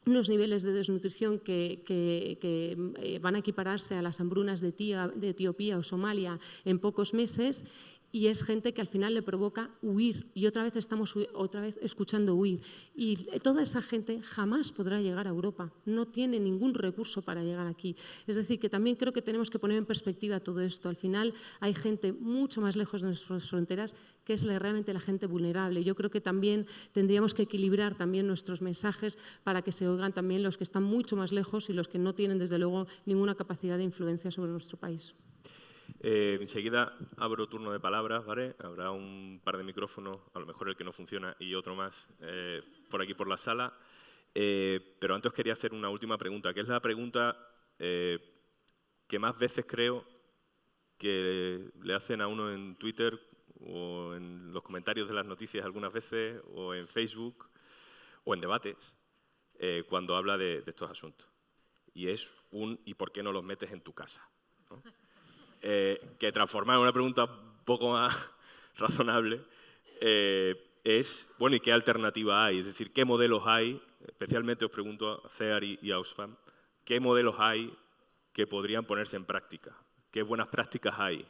unos niveles de desnutrición que van a equipararse a las hambrunas de Etiopía o Somalia en pocos meses. Y es gente que al final le provoca huir. Y otra vez estamos escuchando huir. Y toda esa gente jamás podrá llegar a Europa. No tiene ningún recurso para llegar aquí. Es decir, que también creo que tenemos que poner en perspectiva todo esto. Al final hay gente mucho más lejos de nuestras fronteras que es realmente la gente vulnerable. Yo creo que también tendríamos que equilibrar también nuestros mensajes para que se oigan también los que están mucho más lejos y los que no tienen, desde luego, ninguna capacidad de influencia sobre nuestro país. Enseguida abro turno de palabras, ¿vale? Habrá un par de micrófonos, a lo mejor el que no funciona y otro más por aquí por la sala. Pero antes quería hacer una última pregunta, que es la pregunta que más veces creo que le hacen a uno en Twitter o en los comentarios de las noticias algunas veces, o en Facebook, o en debates, cuando habla de estos asuntos. Y es ¿y por qué no los metes en tu casa? ¿No? Que transformar en una pregunta un poco más razonable es, bueno, ¿y qué alternativa hay? Es decir, ¿qué modelos hay? Especialmente os pregunto a CEAR y a Oxfam, ¿qué modelos hay que podrían ponerse en práctica? ¿Qué buenas prácticas hay?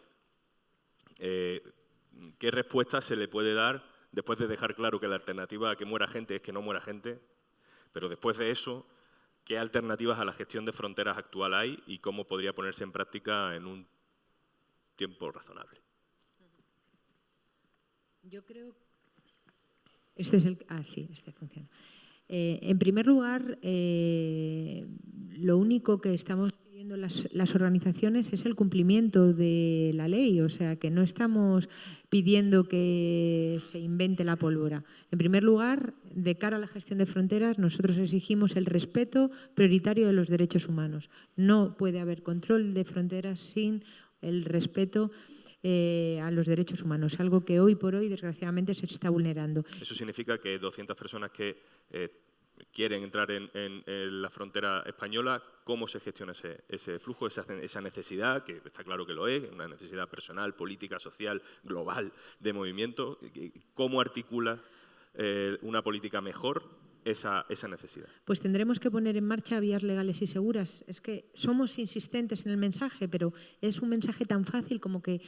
¿Qué respuesta se le puede dar después de dejar claro que la alternativa a que muera gente es que no muera gente? Pero después de eso, ¿qué alternativas a la gestión de fronteras actual hay y cómo podría ponerse en práctica en un tiempo razonable? Yo creo... Este funciona. En primer lugar, lo único que estamos pidiendo pidiendo las organizaciones es el cumplimiento de la ley, o sea, que no estamos pidiendo que se invente la pólvora. En primer lugar, de cara a la gestión de fronteras, nosotros exigimos el respeto prioritario de los derechos humanos. No puede haber control de fronteras sin el respeto a los derechos humanos, algo que hoy por hoy, desgraciadamente, se está vulnerando. Eso significa que 200 personas que quieren entrar en la frontera española, ¿cómo se gestiona ese flujo, esa necesidad, que está claro que lo es, una necesidad personal, política, social, global, de movimiento? ¿Cómo articula una política mejor esa necesidad? Pues tendremos que poner en marcha vías legales y seguras. Es que somos insistentes en el mensaje, pero es un mensaje tan fácil como que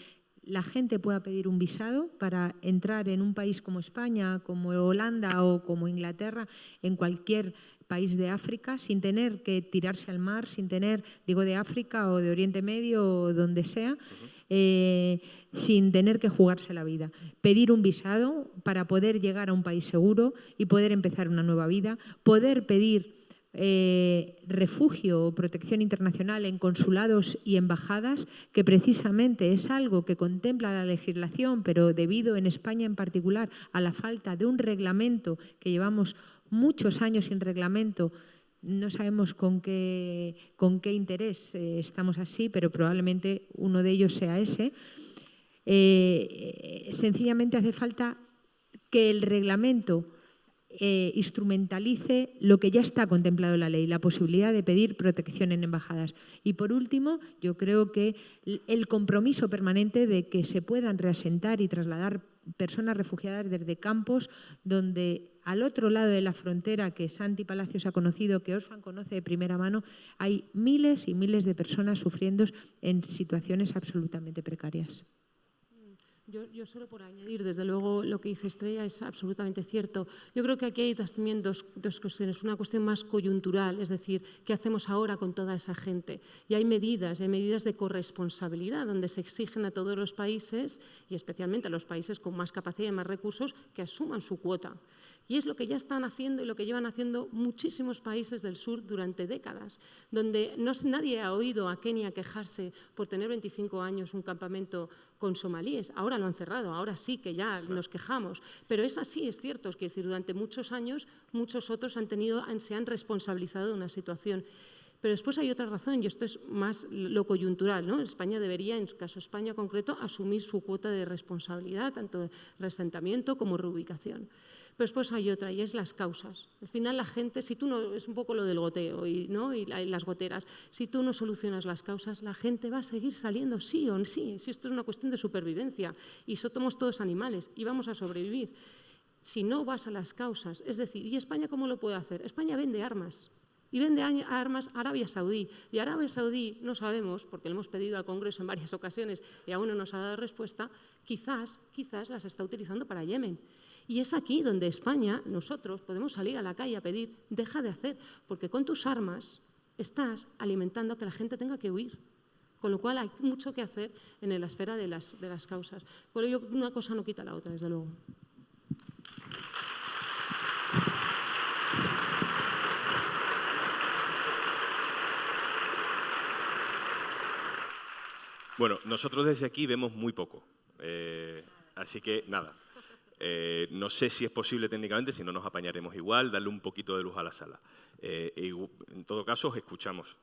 la gente pueda pedir un visado para entrar en un país como España, como Holanda o como Inglaterra, en cualquier país de África, sin tener que tirarse al mar, sin tener, digo, de África o de Oriente Medio o donde sea, sin tener que jugarse la vida. Pedir un visado para poder llegar a un país seguro y poder empezar una nueva vida, poder pedir refugio o protección internacional en consulados y embajadas, que precisamente es algo que contempla la legislación, pero debido en España en particular a la falta de un reglamento, que llevamos muchos años sin reglamento, no sabemos con qué interés estamos así, pero probablemente uno de ellos sea ese. Sencillamente hace falta que el reglamento instrumentalice lo que ya está contemplado en la ley, la posibilidad de pedir protección en embajadas. Y por último, yo creo que el compromiso permanente de que se puedan reasentar y trasladar personas refugiadas desde campos donde al otro lado de la frontera, que Santi Palacios ha conocido, que Oxfam conoce de primera mano, hay miles y miles de personas sufriendo en situaciones absolutamente precarias. Yo solo por añadir, desde luego lo que dice Estrella es absolutamente cierto. Yo creo que aquí hay también dos cuestiones. Una cuestión más coyuntural, es decir, ¿qué hacemos ahora con toda esa gente? Y hay medidas de corresponsabilidad donde se exigen a todos los países, y especialmente a los países con más capacidad y más recursos, que asuman su cuota. Y es lo que ya están haciendo y lo que llevan haciendo muchísimos países del sur durante décadas, donde nadie ha oído a Kenia quejarse por tener 25 años un campamento con somalíes. Ahora lo han cerrado, ahora sí que ya nos quejamos. Pero es así, es cierto, es decir, durante muchos años muchos otros se han responsabilizado de una situación. Pero después hay otra razón, y esto es más lo coyuntural, ¿no? España debería, en el caso de España concreto, asumir su cuota de responsabilidad, tanto de reasentamiento como reubicación. Pero después hay otra, y es las causas. Al final la gente, si tú no, es un poco lo del goteo y las goteras, si tú no solucionas las causas, la gente va a seguir saliendo sí o sí. Si esto es una cuestión de supervivencia, y somos todos animales y vamos a sobrevivir. Si no vas a las causas, es decir, ¿y España cómo lo puede hacer? España vende armas. Y vende armas a Arabia Saudí. Y Arabia Saudí, no sabemos, porque lo hemos pedido al Congreso en varias ocasiones y aún no nos ha dado respuesta, quizás las está utilizando para Yemen. Y es aquí donde España, nosotros, podemos salir a la calle a pedir, deja de hacer, porque con tus armas estás alimentando a que la gente tenga que huir. Con lo cual hay mucho que hacer en la esfera de las causas. Por ello, una cosa no quita la otra, desde luego. Bueno, nosotros desde aquí vemos muy poco, así que nada. No sé si es posible técnicamente, si no nos apañaremos igual, darle un poquito de luz a la sala. En todo caso, os escuchamos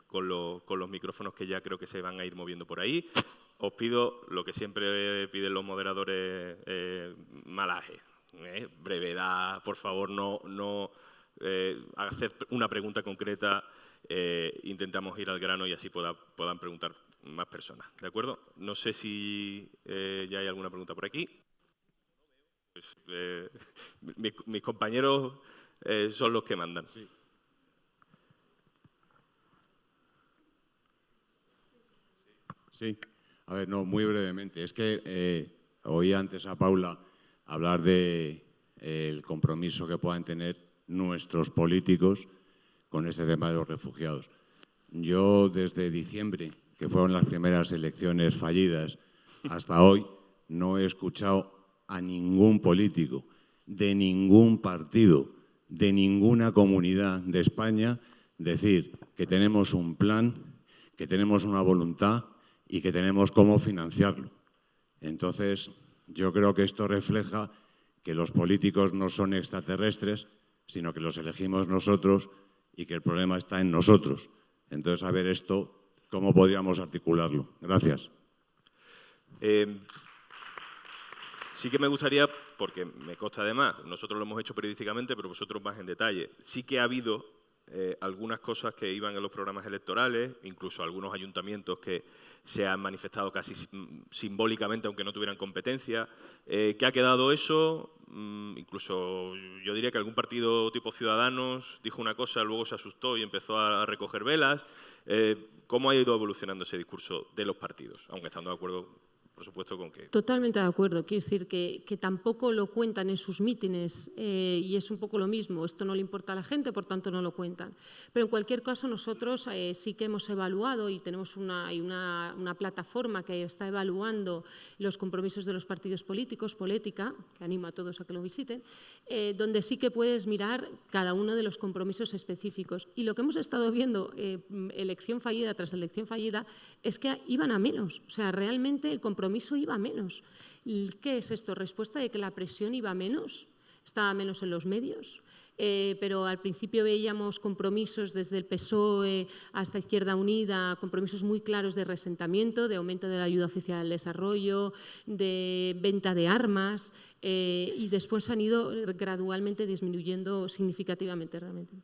con los micrófonos que ya creo que se van a ir moviendo por ahí. Os pido lo que siempre piden los moderadores, malaje, brevedad, por favor, no hacer una pregunta concreta, intentamos ir al grano y así puedan preguntar más personas, ¿de acuerdo? No sé si ya hay alguna pregunta por aquí. Pues, mis compañeros son los que mandan. Sí, a ver, no, muy brevemente. Es que oí antes a Paula hablar del compromiso que puedan tener nuestros políticos con este tema de los refugiados. Yo desde diciembre, que fueron las primeras elecciones fallidas, hasta hoy no he escuchado a ningún político de ningún partido, de ninguna comunidad de España, decir que tenemos un plan, que tenemos una voluntad y que tenemos cómo financiarlo. Entonces, yo creo que esto refleja que los políticos no son extraterrestres, sino que los elegimos nosotros y que el problema está en nosotros. Entonces, a ver esto, ¿cómo podríamos articularlo? Gracias. Sí que me gustaría, porque me consta además, nosotros lo hemos hecho periodísticamente, pero vosotros más en detalle. Sí que ha habido algunas cosas que iban en los programas electorales, incluso algunos ayuntamientos que se han manifestado casi simbólicamente, aunque no tuvieran competencia. ¿Qué ha quedado eso? Incluso yo diría que algún partido tipo Ciudadanos dijo una cosa, luego se asustó y empezó a recoger velas. ¿Cómo ha ido evolucionando ese discurso de los partidos? Aunque estando de acuerdo, por supuesto, con que... Totalmente de acuerdo. Quiero decir que tampoco lo cuentan en sus mítines y es un poco lo mismo. Esto no le importa a la gente, por tanto no lo cuentan. Pero en cualquier caso nosotros sí que hemos evaluado y tenemos una plataforma que está evaluando los compromisos de los partidos políticos, Polética, que animo a todos a que lo visiten, donde sí que puedes mirar cada uno de los compromisos específicos. Y lo que hemos estado viendo elección fallida tras elección fallida es que iban a menos. O sea, realmente el compromiso iba a menos. ¿Qué es esto? ¿Respuesta de que la presión iba a menos? ¿Estaba menos en los medios? Pero al principio veíamos compromisos desde el PSOE hasta Izquierda Unida, compromisos muy claros de resentamiento, de aumento de la ayuda oficial al desarrollo, de venta de armas, y después han ido gradualmente disminuyendo significativamente realmente.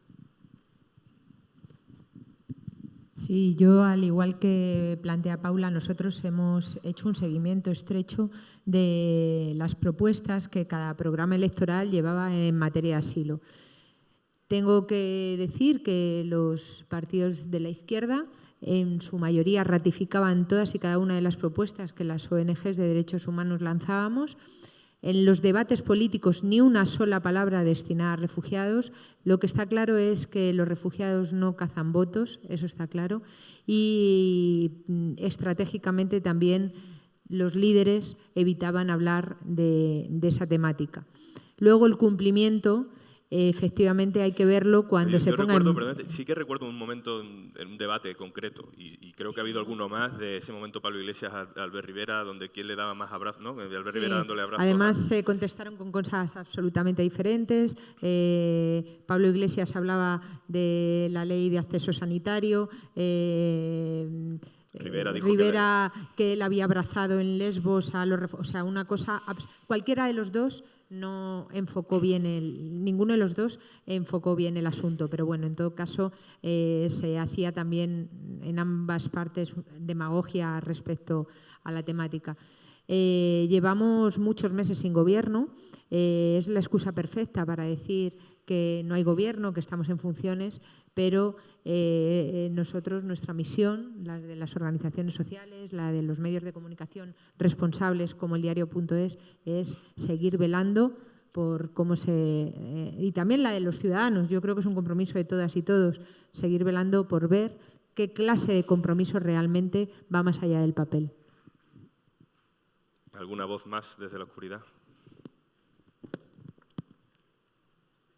Sí, yo, al igual que plantea Paula, nosotros hemos hecho un seguimiento estrecho de las propuestas que cada programa electoral llevaba en materia de asilo. Tengo que decir que los partidos de la izquierda en su mayoría ratificaban todas y cada una de las propuestas que las ONGs de derechos humanos lanzábamos. En los debates políticos ni una sola palabra destinada a refugiados. Lo que está claro es que los refugiados no cazan votos, eso está claro. Y estratégicamente también los líderes evitaban hablar de esa temática. Luego el cumplimiento, efectivamente hay que verlo cuando se ponga Sí que recuerdo un momento en un debate concreto y creo que ha habido alguno más de ese momento Pablo Iglesias a Albert Rivera, donde quién le daba más abrazos, ¿no? Albert Rivera dándole abrazos. Además se contestaron con cosas absolutamente diferentes. Pablo Iglesias hablaba de la ley de acceso sanitario. Rivera que él había abrazado en Lesbos a los refugiados. O sea, una cosa, cualquiera de los dos no enfocó bien ninguno de los dos enfocó bien el asunto, pero bueno, en todo caso se hacía también en ambas partes demagogia respecto a la temática. Llevamos muchos meses sin gobierno, es la excusa perfecta para decir que no hay gobierno, que estamos en funciones, pero nosotros, nuestra misión, la de las organizaciones sociales, la de los medios de comunicación responsables como el diario.es, es seguir velando por cómo y también la de los ciudadanos, yo creo que es un compromiso de todas y todos, seguir velando por ver qué clase de compromiso realmente va más allá del papel. ¿Alguna voz más desde la oscuridad?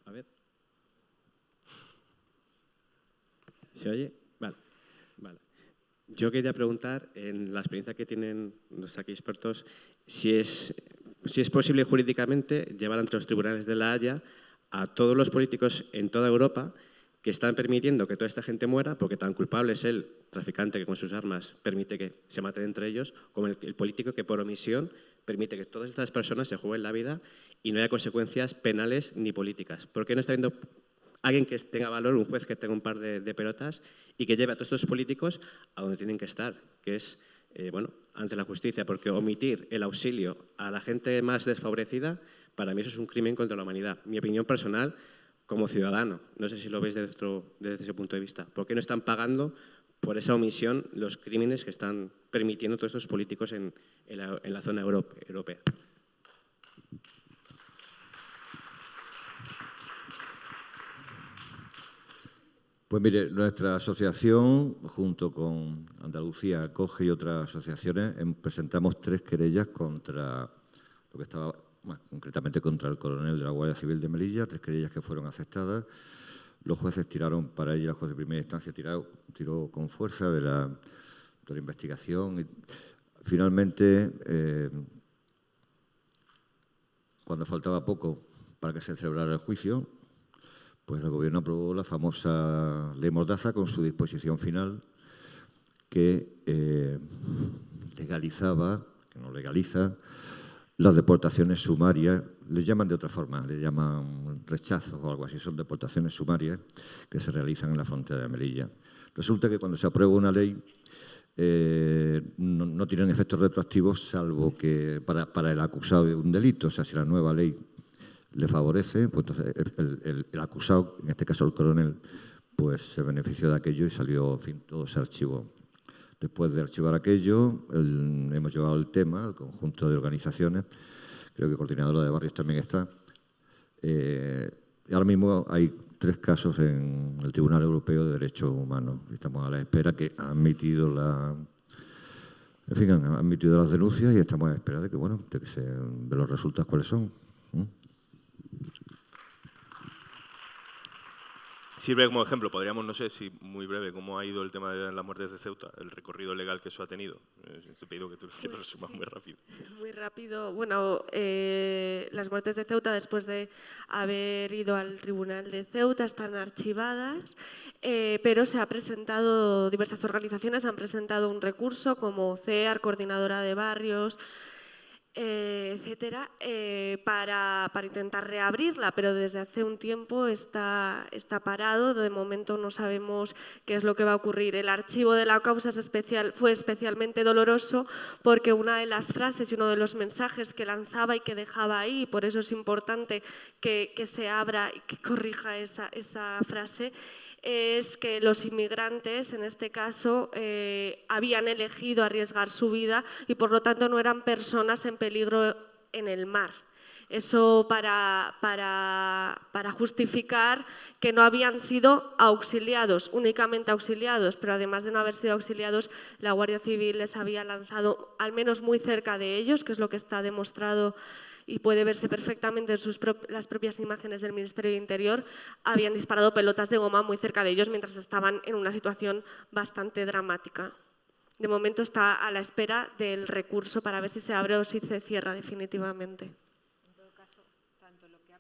A ver. ¿Se oye? Vale. Yo quería preguntar, en la experiencia que tienen los aquí expertos, si es posible jurídicamente llevar ante los tribunales de La Haya a todos los políticos en toda Europa que están permitiendo que toda esta gente muera, porque tan culpable es el traficante que con sus armas permite que se maten entre ellos, como el político que por omisión permite que todas estas personas se jueguen la vida y no haya consecuencias penales ni políticas. ¿Por qué no está habiendo alguien que tenga valor, un juez que tenga un par de pelotas y que lleve a todos estos políticos a donde tienen que estar, que es ante la justicia? Porque omitir el auxilio a la gente más desfavorecida, para mí eso es un crimen contra la humanidad. Mi opinión personal como ciudadano, no sé si lo veis desde ese punto de vista. ¿Por qué no están pagando por esa omisión los crímenes que están permitiendo todos estos políticos en la zona europea? Pues mire, nuestra asociación, junto con Andalucía Acoge y otras asociaciones, presentamos 3 querellas contra lo que estaba, concretamente contra el coronel de la Guardia Civil de Melilla, 3 querellas que fueron aceptadas Los jueces tiraron para ella, el juez de primera instancia tiró con fuerza de la investigación. Y finalmente, cuando faltaba poco para que se celebrara el juicio, pues el Gobierno aprobó la famosa Ley Mordaza con su disposición final que legalizaba, que no legaliza, las deportaciones sumarias. Les llaman de otra forma, le llaman rechazos o algo así, son deportaciones sumarias que se realizan en la frontera de Melilla. Resulta que cuando se aprueba una ley no tienen efectos retroactivos salvo que para el acusado de un delito. O sea, si la nueva ley le favorece, pues entonces el acusado, en este caso el coronel, pues se benefició de aquello y salió, en fin, todo se archivó. Después de archivar aquello, hemos llevado el tema al conjunto de organizaciones, creo que Coordinadora de Barrios también está. Y ahora mismo hay 3 casos en el Tribunal Europeo de Derechos Humanos. Estamos a la espera que han admitido han admitido las denuncias y estamos a la espera de que, bueno, de los resultados cuáles son. Sirve como ejemplo, podríamos, no sé si muy breve, cómo ha ido el tema de las muertes de Ceuta, el recorrido legal que eso ha tenido. Te pido que tú lo resumas muy rápido. Muy rápido. Bueno, las muertes de Ceuta, después de haber ido al Tribunal de Ceuta, están archivadas, pero se ha presentado, diversas organizaciones han presentado un recurso como CEAR, Coordinadora de Barrios, etcétera, para intentar reabrirla, pero desde hace un tiempo está parado. De momento no sabemos qué es lo que va a ocurrir. El archivo de la causa fue especialmente doloroso porque una de las frases y uno de los mensajes que lanzaba y que dejaba ahí, por eso es importante que se abra y que corrija esa frase, es que los inmigrantes, en este caso, habían elegido arriesgar su vida y por lo tanto no eran personas en peligro en el mar. Eso para justificar que no habían sido auxiliados, únicamente auxiliados, pero además de no haber sido auxiliados, la Guardia Civil les había lanzado, al menos muy cerca de ellos, que es lo que está demostrado y puede verse perfectamente en las propias imágenes del Ministerio de Interior, habían disparado pelotas de goma muy cerca de ellos mientras estaban en una situación bastante dramática. De momento está a la espera del recurso para ver si se abre o si se cierra definitivamente.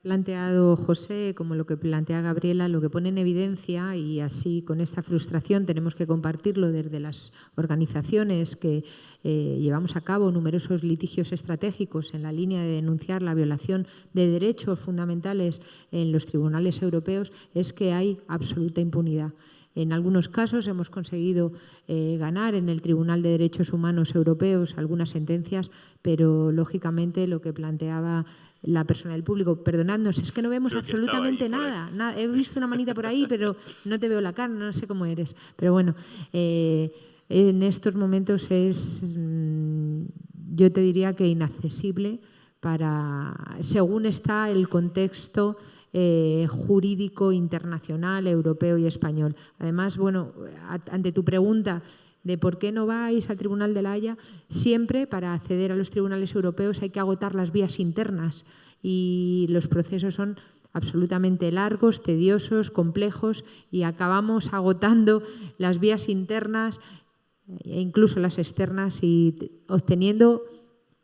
Planteado José, como lo que plantea Gabriela, lo que pone en evidencia, y así con esta frustración tenemos que compartirlo desde las organizaciones que llevamos a cabo numerosos litigios estratégicos en la línea de denunciar la violación de derechos fundamentales en los tribunales europeos, es que hay absoluta impunidad. En algunos casos hemos conseguido ganar en el Tribunal de Derechos Humanos Europeos algunas sentencias, pero lógicamente lo que planteaba la persona del público, perdonadnos, es que no vemos absolutamente nada. He visto una manita por ahí, pero no te veo la cara, no sé cómo eres. Pero bueno, en estos momentos es, yo te diría que inaccesible según está el contexto jurídico internacional, europeo y español. Además, bueno, ante tu pregunta de por qué no vais al Tribunal de la Haya, siempre para acceder a los tribunales europeos hay que agotar las vías internas y los procesos son absolutamente largos, tediosos, complejos y acabamos agotando las vías internas e incluso las externas y obteniendo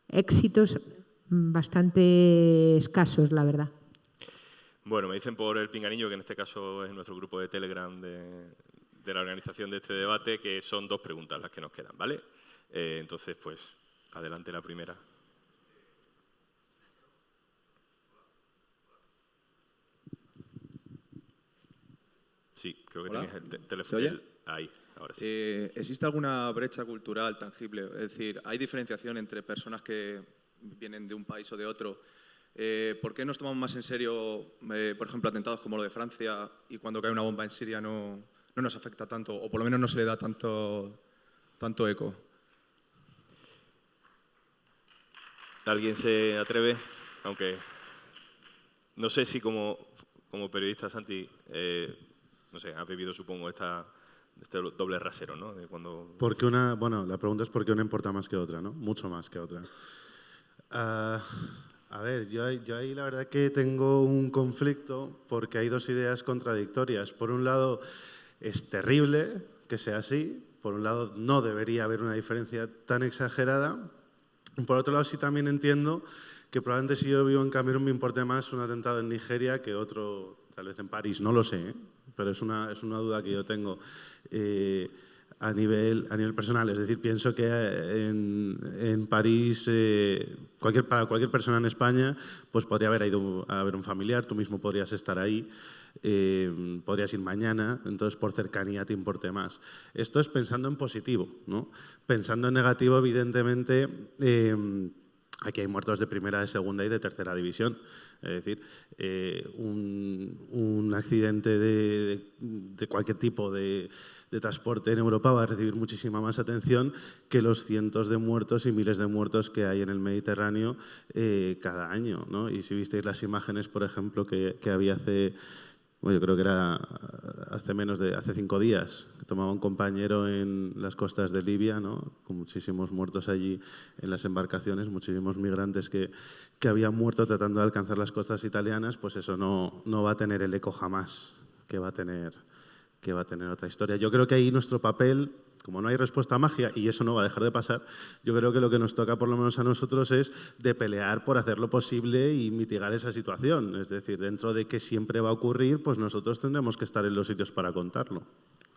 éxitos bastante escasos, la verdad. Bueno, me dicen por el pinganillo, que en este caso es nuestro grupo de Telegram de la organización de este debate, que son 2 preguntas las que nos quedan, ¿vale? Entonces, pues, adelante la primera. Sí, creo que tienes el teléfono. ¿Se oye? Ahí, ahora sí. ¿Existe alguna brecha cultural tangible? Es decir, ¿hay diferenciación entre personas que vienen de un país o de otro? ¿Por qué nos tomamos más en serio, por ejemplo, atentados como lo de Francia y cuando cae una bomba en Siria no nos afecta tanto, o por lo menos no se le da tanto eco? ¿Alguien se atreve? Aunque no sé si como periodista, Santi, no sé, has vivido, supongo, este doble rasero, ¿no? De cuando... Porque la pregunta es por qué una importa más que otra, ¿no? Mucho más que otra. A ver, yo ahí la verdad que tengo un conflicto porque hay dos ideas contradictorias. Por un lado, es terrible que sea así. Por un lado, no debería haber una diferencia tan exagerada. Por otro lado, sí también entiendo que probablemente si yo vivo en Camerún me importe más un atentado en Nigeria que otro, tal vez en París, no lo sé, ¿eh? Pero es una duda que yo tengo a nivel personal. Es decir, pienso que en París, para cualquier persona en España, pues podría haber ido a ver un familiar, tú mismo podrías estar ahí, podrías ir mañana, entonces por cercanía te importe más. Esto es pensando en positivo, ¿no? Pensando en negativo, evidentemente, aquí hay muertos de primera, de segunda y de tercera división. Es decir, un accidente de cualquier tipo de transporte en Europa va a recibir muchísima más atención que los cientos de muertos y miles de muertos que hay en el Mediterráneo cada año, ¿no? Y si visteis las imágenes, por ejemplo, que había yo creo que era hace 5 días, que tomaba un compañero en las costas de Libia, ¿no? Con muchísimos muertos allí en las embarcaciones, muchísimos migrantes que habían muerto tratando de alcanzar las costas italianas, pues eso no va a tener el eco jamás que va a tener otra historia. Yo creo que ahí nuestro papel, como no hay respuesta magia y eso no va a dejar de pasar, yo creo que lo que nos toca, por lo menos a nosotros, es de pelear por hacer lo posible y mitigar esa situación. Es decir, dentro de que siempre va a ocurrir, pues nosotros tendremos que estar en los sitios para contarlo.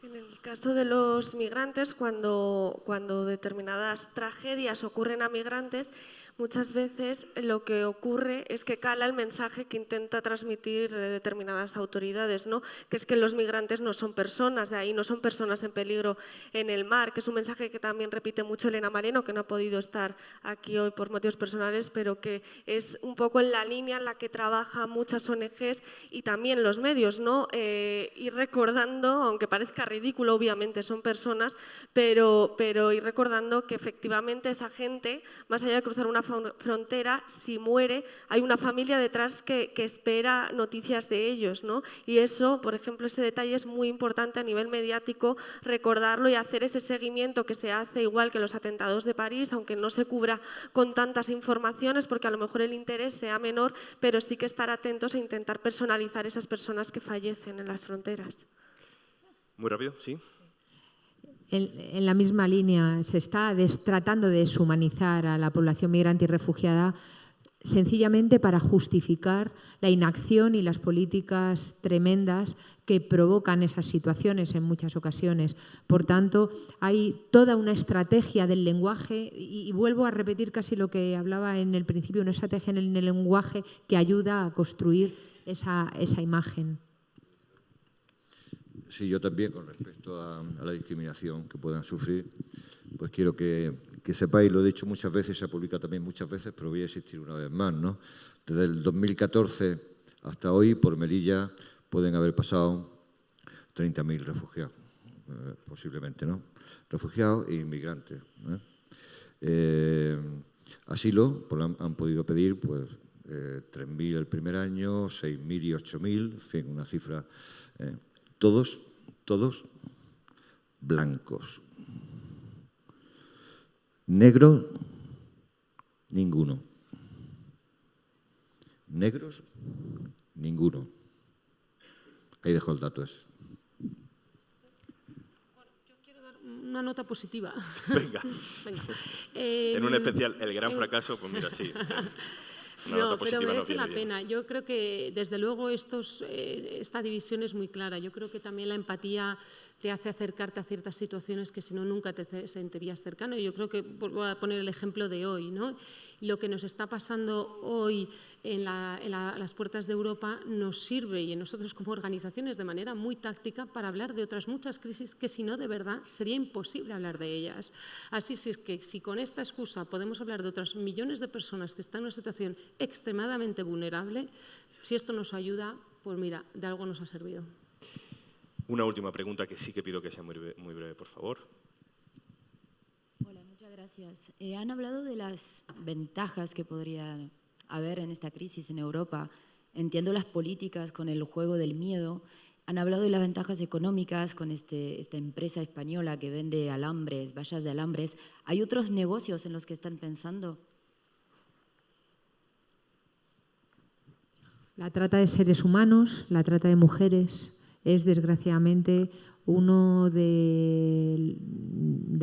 En el caso de los migrantes, cuando determinadas tragedias ocurren a migrantes, muchas veces lo que ocurre es que cala el mensaje que intenta transmitir determinadas autoridades, ¿no? Que es que los migrantes no son personas, de ahí no son personas en peligro en el mar, que es un mensaje que también repite mucho Elena Maleno, que no ha podido estar aquí hoy por motivos personales, pero que es un poco en la línea en la que trabajan muchas ONGs y también los medios, ¿no? Ir recordando, aunque parezca ridículo, obviamente son personas, pero ir recordando que efectivamente esa gente, más allá de cruzar una frontera, si muere, hay una familia detrás que espera noticias de ellos, ¿no? Y eso, por ejemplo, ese detalle es muy importante a nivel mediático, recordarlo y hacer ese seguimiento que se hace igual que los atentados de París, aunque no se cubra con tantas informaciones, porque a lo mejor el interés sea menor, pero sí que estar atentos e intentar personalizar esas personas que fallecen en las fronteras. Muy rápido, sí. En la misma línea, se está tratando de deshumanizar a la población migrante y refugiada sencillamente para justificar la inacción y las políticas tremendas que provocan esas situaciones en muchas ocasiones. Por tanto, hay toda una estrategia del lenguaje, y vuelvo a repetir casi lo que hablaba en el principio, una estrategia en el lenguaje que ayuda a construir esa imagen. Sí, yo también, con respecto a la discriminación que puedan sufrir, pues quiero que sepáis, lo he dicho muchas veces, se ha publicado también muchas veces, pero voy a insistir una vez más, ¿no? Desde el 2014 hasta hoy, por Melilla, pueden haber pasado 30.000 refugiados, posiblemente, ¿no? Refugiados e inmigrantes, asilo, pues han podido pedir, pues, 3.000 el primer año, 6.000 y 8.000, en fin, una cifra... Todos blancos. Negro, ninguno. Negros, ninguno. Ahí dejo el dato ese. Una nota positiva. Venga. Venga. En un especial, el gran fracaso, pues mira, sí. No, pero merece la pena. Yo creo que, desde luego, esta división es muy clara. Yo creo que también la empatía te hace acercarte a ciertas situaciones que si no nunca te sentirías cercano. Y yo creo que, voy a poner el ejemplo de hoy, ¿no? Lo que nos está pasando hoy en las puertas de Europa nos sirve, y en nosotros como organizaciones, de manera muy táctica, para hablar de otras muchas crisis que, si no, de verdad, sería imposible hablar de ellas. Así es que, si con esta excusa podemos hablar de otras millones de personas que están en una situación extremadamente vulnerable, si esto nos ayuda, pues mira, de algo nos ha servido. Una última pregunta que sí que pido que sea muy breve, por favor. Hola, muchas gracias. Han hablado de las ventajas que podría haber en esta crisis en Europa. Entiendo las políticas con el juego del miedo. Han hablado de las ventajas económicas con esta empresa española que vende alambres, vallas de alambres. ¿Hay otros negocios en los que están pensando? La trata de seres humanos, la trata de mujeres, es desgraciadamente uno de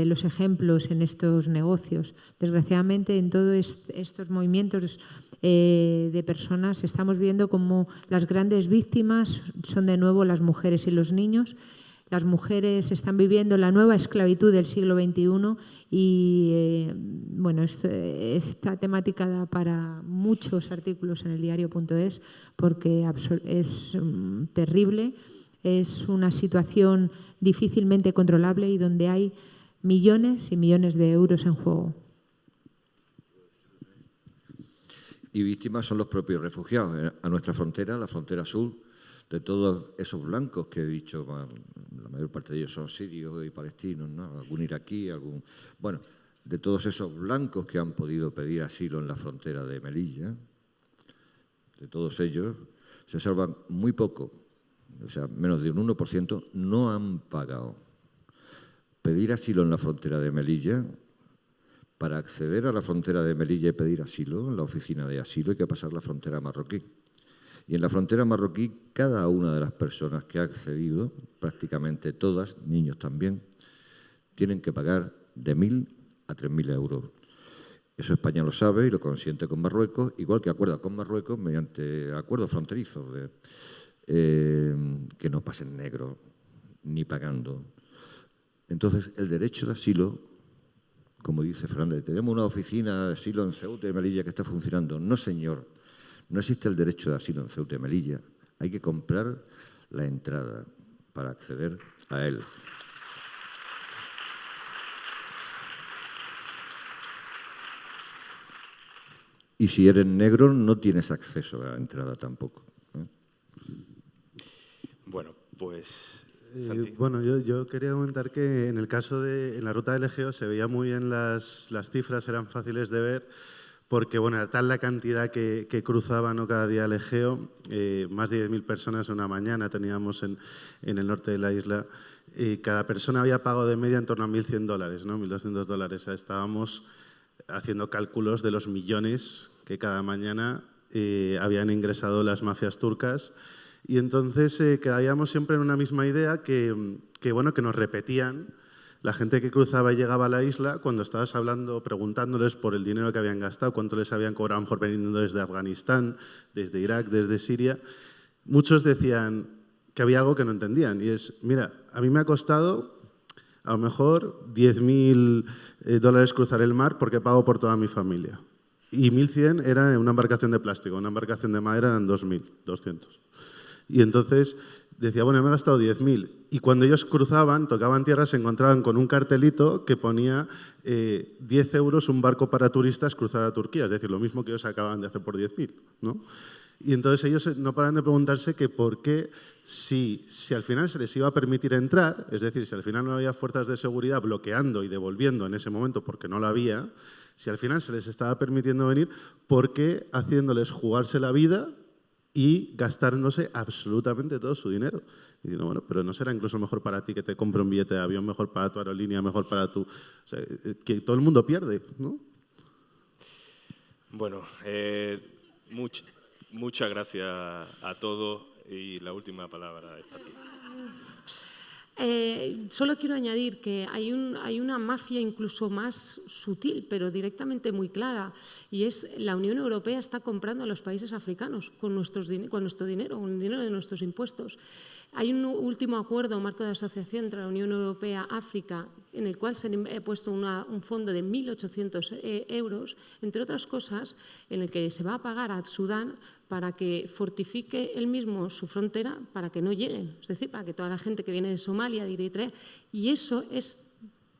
los ejemplos en estos negocios. Desgraciadamente, en todos estos movimientos de personas estamos viendo como las grandes víctimas son de nuevo las mujeres y los niños. Las mujeres están viviendo la nueva esclavitud del siglo XXI y bueno, esta temática da para muchos artículos en el diario.es porque es terrible, es una situación difícilmente controlable y donde hay millones y millones de euros en juego. Y víctimas son los propios refugiados. A nuestra frontera, la frontera sur, de todos esos blancos que he dicho, la mayor parte de ellos son sirios y palestinos, ¿no? Algún iraquí, bueno, de todos esos blancos que han podido pedir asilo en la frontera de Melilla, de todos ellos, se salvan muy poco, o sea, menos de un 1%, no han pagado. Pedir asilo en la frontera de Melilla, para acceder a la frontera de Melilla y pedir asilo, en la oficina de asilo hay que pasar la frontera marroquí. Y en la frontera marroquí, cada una de las personas que ha accedido, prácticamente todas, niños también, tienen que pagar de 1.000 a 3.000 euros. Eso España lo sabe y lo consiente con Marruecos, igual que acuerda con Marruecos mediante acuerdos fronterizos, que no pasen negro, ni pagando. Entonces, el derecho de asilo, como dice Fernández, tenemos una oficina de asilo en Ceuta y Melilla que está funcionando. No, señor. No existe el derecho de asilo en Ceuta y Melilla. Hay que comprar la entrada para acceder a él. Y si eres negro, no tienes acceso a la entrada tampoco. Bueno, pues... Bueno, yo quería comentar que en el caso en la ruta del Egeo se veía muy bien las cifras, eran fáciles de ver, porque bueno, era tal la cantidad que cruzaban cada día el Egeo, más de 10.000 personas en una mañana teníamos en el norte de la isla, y cada persona había pagado de media en torno a $1.100, ¿no? $1.200. O sea, estábamos haciendo cálculos de los millones que cada mañana habían ingresado las mafias turcas. Y entonces quedábamos siempre en una misma idea que nos repetían la gente que cruzaba y llegaba a la isla cuando estabas hablando, preguntándoles por el dinero que habían gastado, cuánto les habían cobrado, a lo mejor veniendo desde Afganistán, desde Irak, desde Siria. Muchos decían que había algo que no entendían y es, mira, a mí me ha costado a lo mejor $10.000 cruzar el mar porque pago por toda mi familia. Y 1.100 era en una embarcación de plástico, una embarcación de madera eran 2.200. Y entonces decía, bueno, me he gastado 10.000. Y cuando ellos cruzaban, tocaban tierra, se encontraban con un cartelito que ponía 10 euros un barco para turistas cruzar a Turquía. Es decir, lo mismo que ellos acaban de hacer por 10.000, ¿no? Y entonces ellos no paran de preguntarse que por qué, si al final se les iba a permitir entrar, es decir, si al final no había fuerzas de seguridad bloqueando y devolviendo en ese momento porque no la había, si al final se les estaba permitiendo venir, ¿por qué haciéndoles jugarse la vida y gastándose absolutamente todo su dinero? Y diciendo, bueno, pero ¿no será incluso mejor para ti que te compre un billete de avión, mejor para tu aerolínea, mejor para tu... O sea, que todo el mundo pierde, ¿no? Bueno, muchas gracias a todos y la última palabra es para ti. Solo quiero añadir que hay una mafia incluso más sutil, pero directamente muy clara, y es la Unión Europea está comprando a los países africanos con nuestro dinero, con el dinero de nuestros impuestos. Hay un último acuerdo, un marco de asociación entre la Unión Europea y África, en el cual se ha puesto un fondo de 1.800 euros, entre otras cosas, en el que se va a pagar a Sudán para que fortifique él mismo su frontera para que no lleguen, es decir, para que toda la gente que viene de Somalia, de Eritrea, y eso es,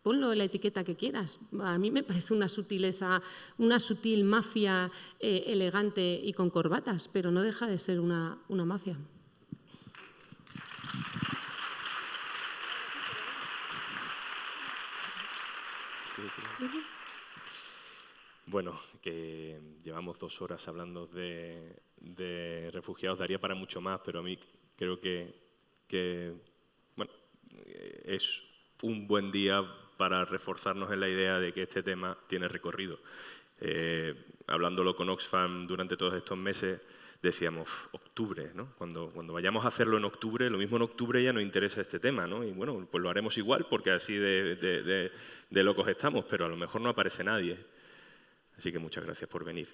ponlo en la etiqueta que quieras, a mí me parece una sutileza, una sutil mafia elegante y con corbatas, pero no deja de ser una mafia. Bueno, que llevamos 2 horas hablando de refugiados, daría para mucho más, pero a mí creo que bueno, es un buen día para reforzarnos en la idea de que este tema tiene recorrido. Hablándolo con Oxfam durante todos estos meses, decíamos, octubre, ¿no? Cuando vayamos a hacerlo en octubre, lo mismo en octubre ya nos interesa este tema, ¿no? Y bueno, pues lo haremos igual porque así de locos estamos, pero a lo mejor no aparece nadie. Así que muchas gracias por venir.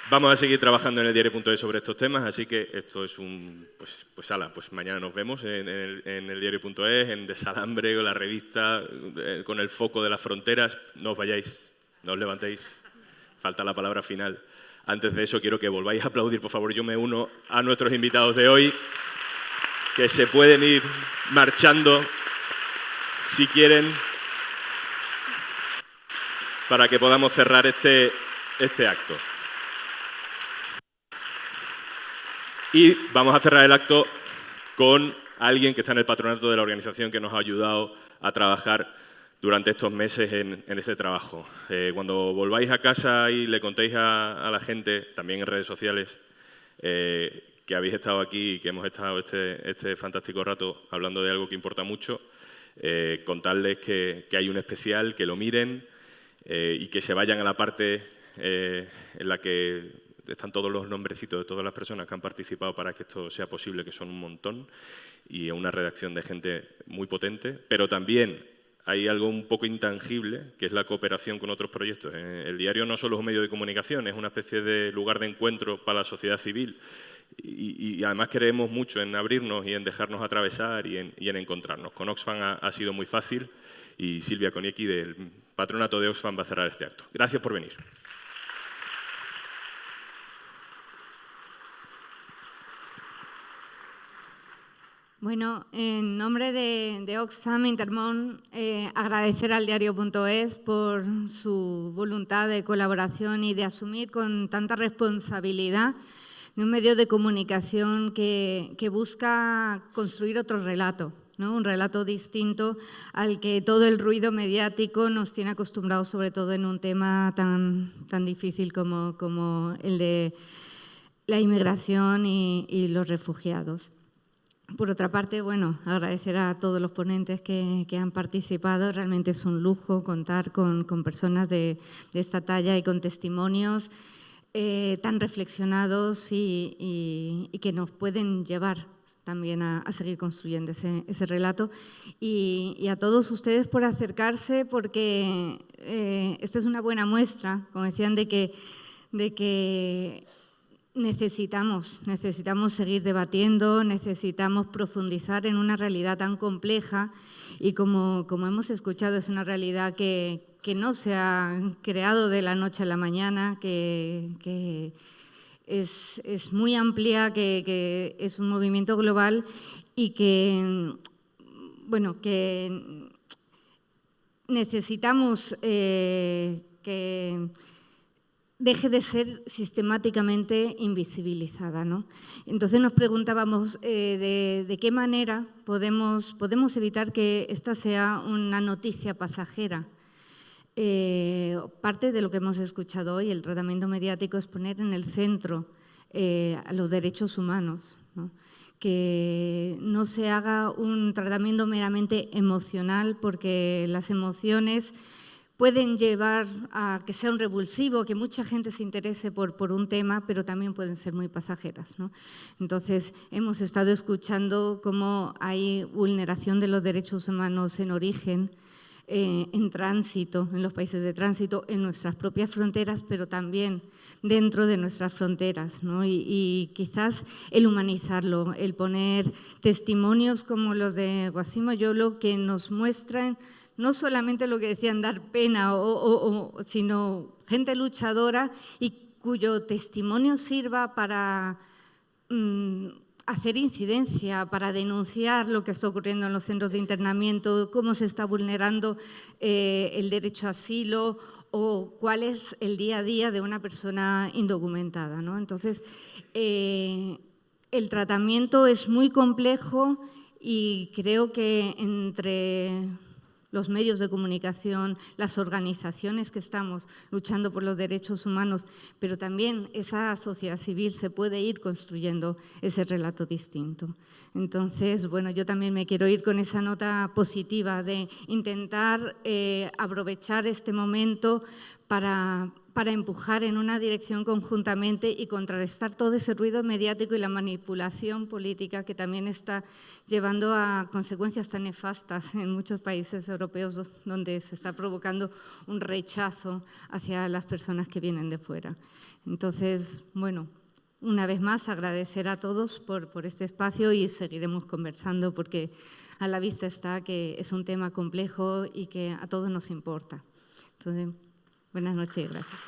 Vamos a seguir trabajando en el diario.es sobre estos temas, así que esto es un... Pues mañana nos vemos en el diario.es, en Desalambre, con la revista, con el foco de las fronteras. No os vayáis, no os levantéis, falta la palabra final. Antes de eso quiero que volváis a aplaudir, por favor. Yo me uno a nuestros invitados de hoy, que se pueden ir marchando si quieren, para que podamos cerrar este acto. Y vamos a cerrar el acto con alguien que está en el patronato de la organización que nos ha ayudado a trabajar durante estos meses en este trabajo. Cuando volváis a casa y le contéis a la gente, también en redes sociales, que habéis estado aquí y que hemos estado este fantástico rato hablando de algo que importa mucho, contarles que hay un especial, que lo miren y que se vayan a la parte en la que están todos los nombrecitos de todas las personas que han participado para que esto sea posible, que son un montón, y una redacción de gente muy potente, pero también hay algo un poco intangible, que es la cooperación con otros proyectos. El diario no solo es un medio de comunicación, es una especie de lugar de encuentro para la sociedad civil, y además creemos mucho en abrirnos y en dejarnos atravesar y en encontrarnos. Con Oxfam ha sido muy fácil, y Silvia Koniecki del patronato de Oxfam va a cerrar este acto. Gracias por venir. Bueno, en nombre de Oxfam Intermón, agradecer al diario.es por su voluntad de colaboración y de asumir con tanta responsabilidad de un medio de comunicación que busca construir otro relato, ¿no? Un relato distinto al que todo el ruido mediático nos tiene acostumbrados, sobre todo en un tema tan difícil como el de la inmigración y los refugiados. Por otra parte, bueno, agradecer a todos los ponentes que han participado. Realmente es un lujo contar con personas de esta talla y con testimonios tan reflexionados y que nos pueden llevar también a seguir construyendo ese relato. Y a todos ustedes por acercarse, porque esto es una buena muestra, como decían, de que necesitamos seguir debatiendo, necesitamos profundizar en una realidad tan compleja y como hemos escuchado, es una realidad que no se ha creado de la noche a la mañana, que es muy amplia, que es un movimiento global y que necesitamos que deje de ser sistemáticamente invisibilizada, ¿no? Entonces nos preguntábamos de qué manera podemos evitar que esta sea una noticia pasajera. Parte de lo que hemos escuchado hoy, el tratamiento mediático, es poner en el centro a los derechos humanos, ¿no? Que no se haga un tratamiento meramente emocional, porque las emociones pueden llevar a que sea un revulsivo, que mucha gente se interese por un tema, pero también pueden ser muy pasajeras, ¿no? Entonces, hemos estado escuchando cómo hay vulneración de los derechos humanos en origen, en tránsito, en los países de tránsito, en nuestras propias fronteras, pero también dentro de nuestras fronteras, ¿no? Y quizás el humanizarlo, el poner testimonios como los de Wasim Oyolo, que nos muestran no solamente lo que decían, dar pena, sino gente luchadora y cuyo testimonio sirva para hacer incidencia, para denunciar lo que está ocurriendo en los centros de internamiento, cómo se está vulnerando el derecho a asilo o cuál es el día a día de una persona indocumentada, ¿no? Entonces, el tratamiento es muy complejo y creo que entre los medios de comunicación, las organizaciones que estamos luchando por los derechos humanos, pero también esa sociedad civil se puede ir construyendo ese relato distinto. Entonces, bueno, yo también me quiero ir con esa nota positiva de intentar aprovechar este momento para empujar en una dirección conjuntamente y contrarrestar todo ese ruido mediático y la manipulación política que también está llevando a consecuencias tan nefastas en muchos países europeos donde se está provocando un rechazo hacia las personas que vienen de fuera. Entonces, bueno, una vez más agradecer a todos por este espacio y seguiremos conversando porque a la vista está que es un tema complejo y que a todos nos importa. Entonces, buenas noches y gracias.